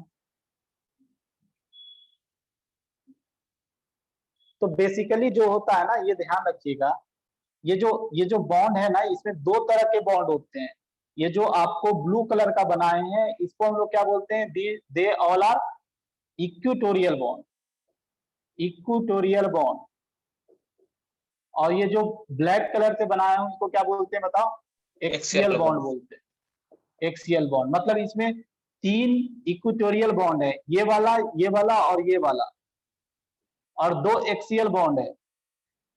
तो बेसिकली जो होता है ना, ये ध्यान रखिएगा, ये जो बॉन्ड है ना, इसमें 2 तरह के बॉन्ड होते हैं। ये जो आपको ब्लू कलर का बनाए हैं इसको हम लोग क्या बोलते हैं, they all are equatorial bond, equatorial bond. और ये जो ब्लैक कलर से बनाए हैं उसको क्या बोलते हैं बताओ, एक्सियल बॉन्ड बोलते हैं, एक्सियल बॉन्ड। मतलब इसमें 3 इक्वेटोरियल बॉन्ड है, ये वाला और ये वाला, और 2 एक्सियल बॉन्ड है।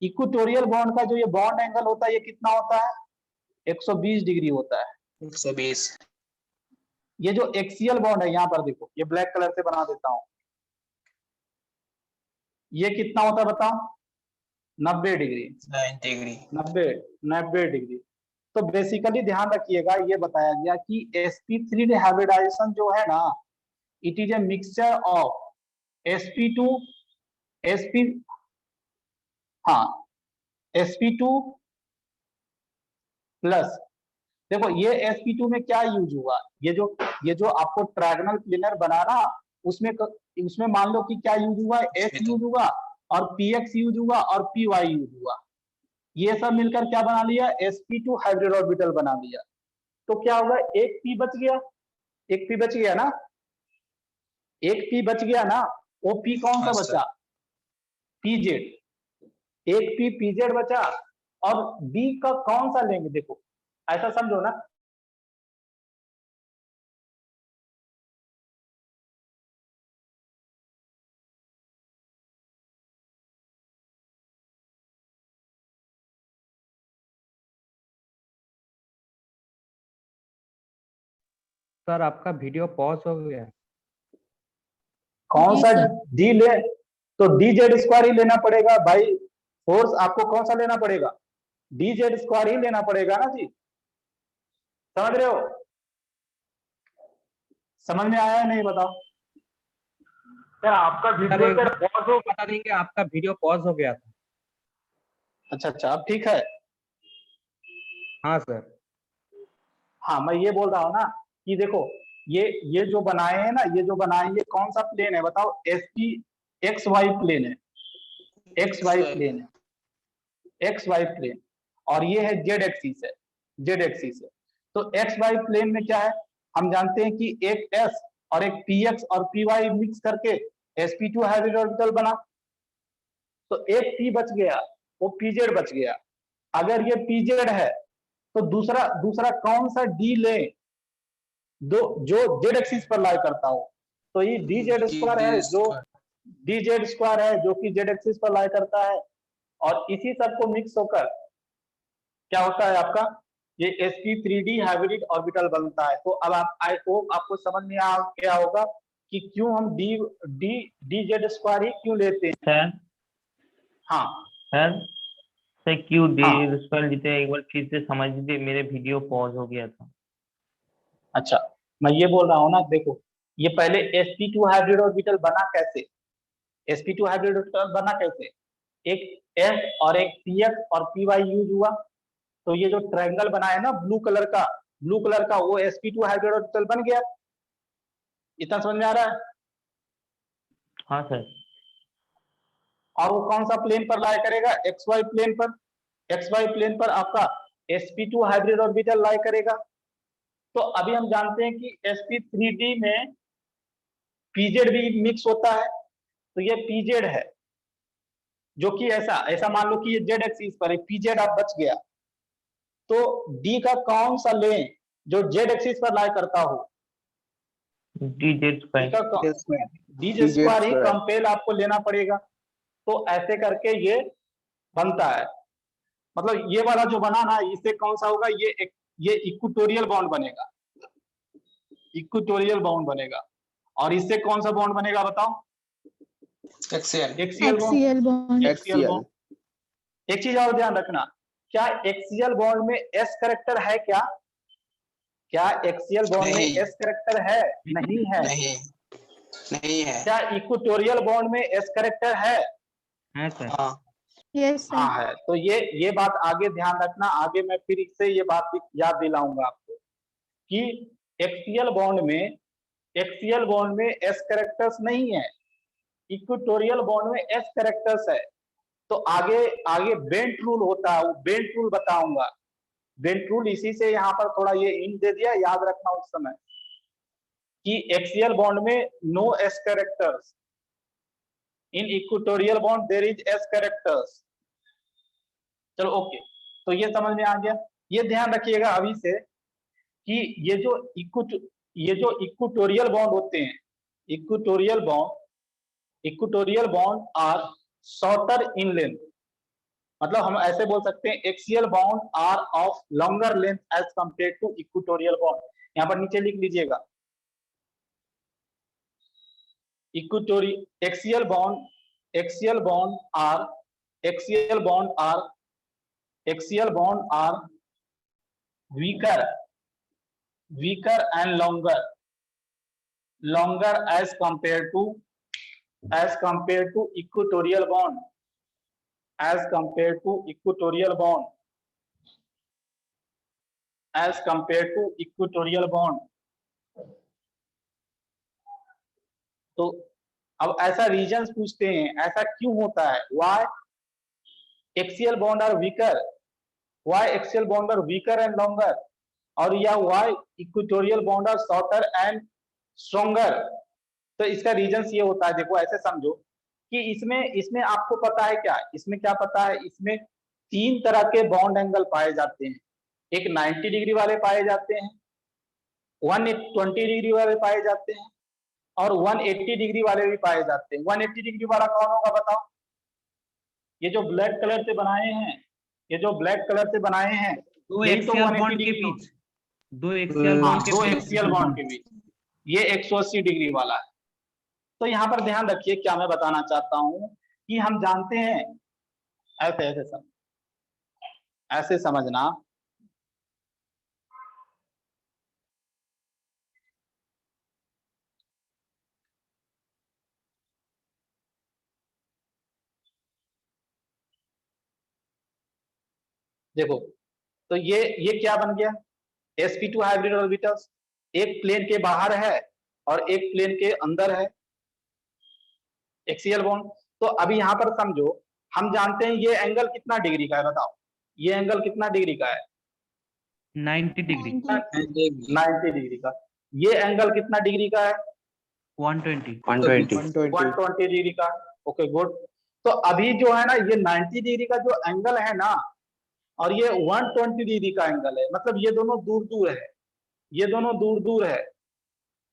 इक्वेटोरियल बॉन्ड का जो ये बॉन्ड एंगल होता है ये कितना होता है, 120 डिग्री होता है। 120। ये जो एक्सियल बॉन्ड है यहाँ पर देखो, ये ब्लैक कलर से बना देता हूं, ये कितना होता है बताओ? 90 डिग्री। 90 डिग्री। 90 डिग्री। तो बेसिकली ध्यान रखिएगा, ये बताया गया कि sp3 हाइब्रिडाइजेशन जो है ना, it is a mixture of sp2 sp2 plus, देखो ये sp2 में क्या यूज हुआ, ये जो आपको ट्रायगोनल प्लेनर बना ना, उसमें मान लो कि क्या यूज हुआ, s यूज हुआ और px यूज हुआ और py यूज हुआ, ये सब मिलकर क्या बना लिया, sp2 हाइब्रिड ऑर्बिटल बना लिया। तो क्या होगा, एक p बच गया, एक p बच गया ना, एक p बच गया ना, वो p कौन सा हाँ, बचा, pz, एक p pz बचा, और d का कौन सा लेंगे, देखो ऐसा समझो ना, सर आपका वीडियो पॉज हो गया। कौन जी सा सर। d ले, तो dz स्क्वायर ही लेना पड़ेगा भाई, फोर्स आपको कौन सा लेना पड़ेगा, dz स्क्वायर ही लेना पड़ेगा ना जी, समझ रहे हो, समझ में आया नहीं बताओ? सर आपका वीडियो पॉज हो, बता देंगे आपका वीडियो पॉज हो गया था। अच्छा, अब ठीक है। हाँ सर। हाँ, मैं ये बोल रहा हूँ ना कि देखो, ये जो बनाए हैं ना, ये जो बनाए हैं, ये कौन सा प्लेन है बताओ, एक्स वाई प्लेन है, एक्स वाई प्लेन है, एक्स वाई प्लेन, और ये है जेड एक्सिस है, जेड एक्सिस है। तो एक्स वाई प्लेन में क्या है, हम जानते हैं कि एक एस और एक पी एक्स और पी वाई मिक्स करके sp2 हाइब्रिड ऑर्बिटल बना, तो एक p बच गया, वो pz बच गया। अगर ये pz है तो दूसरा कौन सा d ले, जो जेड एक्सिस पर लाई करता हो, तो ये dz स्क्वायर है, जो dz स्क्वायर है जो कि जेड एक्सिस पर लाई करता है, और इसी सब को मिक्स होकर क्या होता है आपका, ये sp3d हाइब्रिड ऑर्बिटल बनता है। तो अब आप, आई होप आपको समझ में आ गया होगा कि क्यों हम dz स्क्वायर ही क्यों लेते हैं। सर हाँ सर सर क्यों हाँ, डी स्क्वायर लेते हैं, एक बार फिर से समझ लीजिए, मेरे वीडियो पॉज हो गया था। अच्छा मैं ये बोल रहा हूँ ना, देखो ये पहले sp2 हाइब्रिड ऑर्बिटल बना कैसे, sp2 हाइब्रिड ऑर्बिटल बना कैसे, एक s और एक px और py यूज हुआ, तो ये जो ट्रायंगल बना है ना ब्लू कलर का, वो sp2 हाइब्रिड ऑर्बिटल बन गया। इतना समझ में आ रहा है? हाँ सर। और वो कौन सा प्लेन पर लाई करेगा, xy प्लेन पर, xy प्लेन पर आपका sp2 हाइब्रिड ऑर्बिटल लाई करेगा। तो अभी हम जानते हैं कि sp3d में pz भी मिक्स होता है, तो ये pz है, जो कि ऐसा मान लो कि ये जेड एक्सिस पर है, pz आप बच गया, तो d का कौन सा लें जो जेड एक्सिस पर लाई करता हो, डी स्क्वायर। डी स्क्वायर ही कंपेल आपको लेना पड़ेगा। तो ऐसे करके ये बनता है, मतलब ये वाला जो बना ना, इससे कौन सा होगा, ये इक्वेटोरियल बॉन्ड बनेगा, इक्वेटोरियल बॉन्ड बनेगा। और इससे कौन सा बॉन्ड बनेगा बताओ, axial axial bond. Axial bond. एक चीज और ध्यान रखना, क्या एक्सियल बॉन्ड में एस करेक्टर है क्या, क्या एक्सियल बॉन्ड में एस करेक्टर है, नहीं है, नहीं है। क्या इक्वेटोरियल बॉन्ड में एस करेक्टर है सर। हाँ यस सर। हाँ है। तो ये बात आगे ध्यान रखना, आगे मैं फिर इससे ये बात याद दिलाऊंगा आपको कि एक्सियल बॉन्ड में एस करेक्टर्स नहीं है, इक्वेटोरियल बॉन्ड में एस करेक्टर्स है। तो आगे बेंट रूल होता है, वो बेंट रूल बताऊंगा, बेंट रूल, इसी से यहाँ पर थोड़ा ये हिंट दे दिया, याद रखना उस समय कि एक्सियल बॉन्ड में no S characters, in equatorial bond there is S characters. चलो ओके, तो ये समझ में आ गया। ये ध्यान रखिएगा अभी से कि ये जो इक्वेटोरियल बॉन्ड होते हैं, equatorial bond are shorter in length, मतलब हम ऐसे बोल सकते हैं axial bond are of longer length as compare to equatorial bond. यहाँ पर नीचे लिख लीजिएगा, axial bond are weaker and longer as compared to equatorial bond, तो अब ऐसा रीजंस पूछते हैं, ऐसा क्यों होता है? why axial bond are weaker and longer, और या why equatorial bond are shorter and stronger? तो इसका रीजंस ये होता है, देखो ऐसे समझो कि इसमें आपको पता है क्या, इसमें क्या पता है, इसमें 3 तरह के बॉन्ड एंगल पाए जाते हैं। एक 90 डिग्री वाले पाए जाते हैं, 120 डिग्री वाले पाए जाते हैं और 180 डिग्री वाले भी पाए जाते हैं। 180 डिग्री वाला कौन होगा बताओ? ये जो ब्लैक कलर से बनाए हैं, दो यही तो एक्सियल 180 बॉन्ड के डिग्री बीच, दो एक्सियल बॉन्ड के बीच ये 180 डिग्री वाला है। तो यहाँ पर ध्यान रखिए, क्या मैं बताना चाहता हूं कि हम जानते हैं, ऐसे समझना, देखो तो ये क्या बन गया? sp2 हाइब्रिड ऑर्बिटल्स, एक प्लेन के बाहर है और एक प्लेन के अंदर है एक्सियल बॉन्ड। तो अभी यहाँ पर समझो, हम जानते हैं ये एंगल कितना डिग्री का है, बताओ ये एंगल कितना डिग्री का है? 90 डिग्री, 90 डिग्री का। ये एंगल कितना डिग्री का है? 120 डिग्री का। Okay good. तो अभी जो है ना, ये 90 डिग्री का जो एंगल है ना, और ये 120 डिग्री का एंगल है, मतलब ये दोनों दूर दूर है,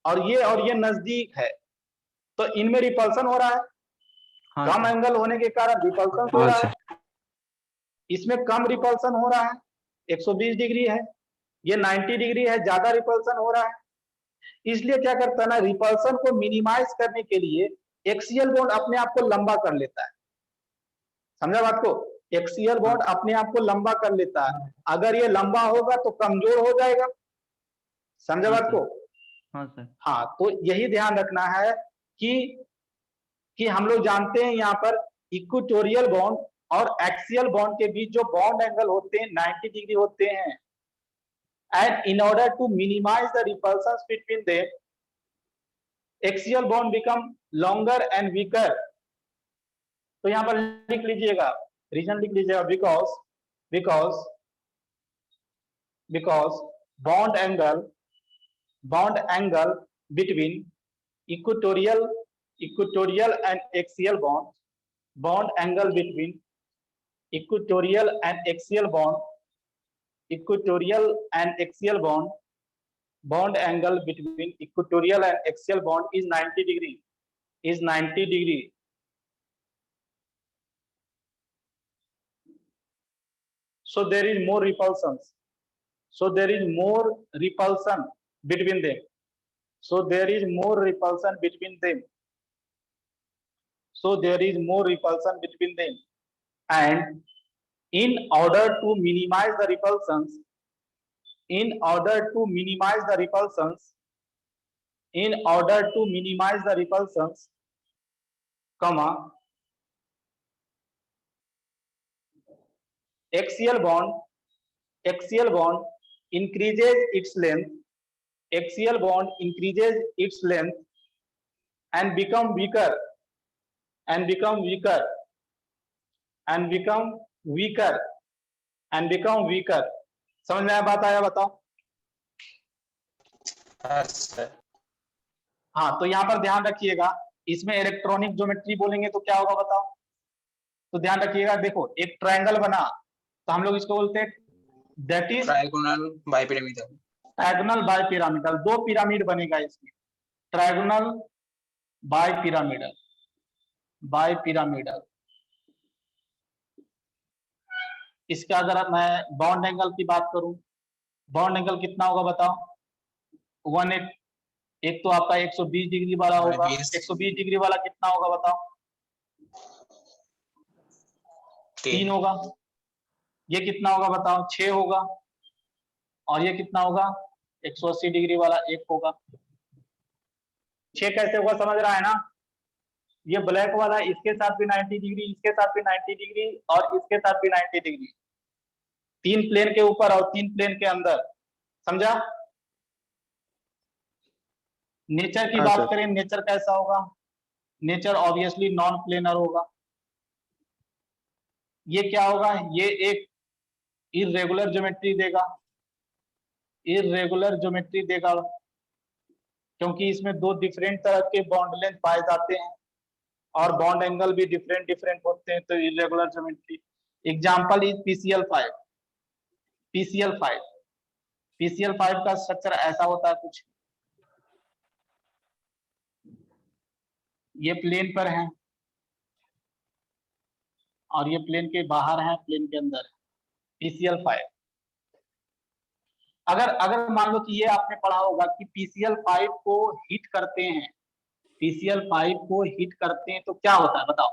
और ये नजदीक है, तो इनमें रिपल्सन हो रहा है। कम एंगल होने के कारण रिपल्सन हो रहा है, इसमें कम रिपल्सन हो रहा है, 120 डिग्री है, ये 90 डिग्री है, ज्यादा रिपल्सन हो रहा है। इसलिए क्या करता है ना, रिपल्सन को मिनिमाइज करने के लिए एक्सियल बॉन्ड अपने आप को लंबा कर लेता है। समझा बात को? एक्सियल बॉन्ड अपने आप को लंबा कर लेता है। अगर ये लंबा होगा तो कमजोर हो जाएगा। समझा बात को? हाँ सर। हाँ, तो यही ध्यान रखना है कि हम लोग जानते हैं यहाँ पर इक्वेटोरियल बॉन्ड और एक्सियल बॉन्ड के बीच जो बॉन्ड एंगल होते हैं 90 डिग्री होते हैं। And in order to minimize the repulsions between them, axial bond become longer and weaker. तो यहाँ पर लिख लीजिएगा, रीजन लिख लीजिएगा, because bond angle between equatorial and axial bond angle between equatorial and axial bond angle between equatorial and axial bond is 90 degree. So there is more repulsion between them. And in order to minimize the repulsions, comma, axial bond increases its length, and become weaker, समझ में बात आया? बताओ। हाँ, तो यहाँ पर ध्यान रखिएगा, इसमें इलेक्ट्रॉनिक ज्योमेट्री बोलेंगे तो क्या होगा बताओ? तो ध्यान रखिएगा, देखो एक ट्रायंगल बना तो हम लोग इसको बोलते हैं that is trigonal bipyramidal. 2 pyramid बनेगा इसमें, ट्रायगोनल बाइपिरामिडल। इसका अगर मैं बॉन्ड एंगल की बात करूं, बॉन्ड एंगल कितना होगा बताओ? 180 एक तो आपका 120 डिग्री वाला होगा, 20 120 डिग्री वाला कितना होगा बताओ? 3 होगा। ये कितना होगा बताओ? 6 होगा। और ये कितना होगा? 180 डिग्री वाला 1 होगा। 6 कैसे होगा समझ रहा है ना? ये ब्लैक वाला इसके साथ भी 90 डिग्री, इसके साथ भी 90 डिग्री और इसके साथ भी 90 डिग्री, 3 प्लेन के ऊपर और 3 प्लेन के अंदर, समझा? नेचर की हाँ, बात सर। करें, नेचर कैसा होगा? नेचर ऑब्वियसली नॉन प्लेनर होगा। ये क्या होगा? ये एक इर्रेगुलर ज्योमेट्री देगा, इर्रेगुलर ज्योमेट्री देगा, क्योंकि इसमें 2 डिफरेंट तरह के बॉन्ड लेंथ पाए जाते हैं और बॉन्ड एंगल भी डिफरेंट डिफरेंट होते हैं, तो irregular geometry. Example is PCl5। PCl5 PCl5 का स्ट्रक्चर ऐसा होता है कुछ, ये प्लेन पर है और ये प्लेन के बाहर है, प्लेन के अंदर है, PCl5। अगर मान लो कि ये आपने पढ़ा होगा कि PCl5 को हीट करते हैं, PCl5 को हीट करते हैं तो क्या होता है बताओ?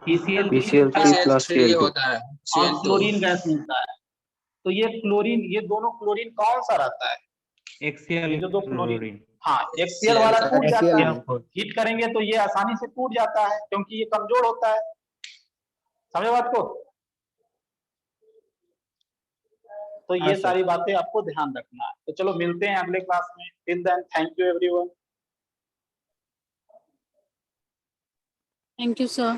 PCl3 plus CL3 Cl2 होता है, और CL2 क्लोरीन गैस मिलता है। तो ये क्लोरीन, ये दोनों क्लोरीन कौन सा रहता है? एक्सियल ये जो 2 क्लोरीन, क्लोरीन। हाँ, एक्सियल वाला का टूट जाता है, HCl हीट करेंगे तो ये आसानी से टूट जाता है क्योंकि ये कमजोर होता है। समझे बात को? तो हाँ, ये सर। सारी बातें आपको ध्यान रखना है। तो चलो मिलते हैं अगले क्लास में। Till then thank you everyone. Thank you, sir.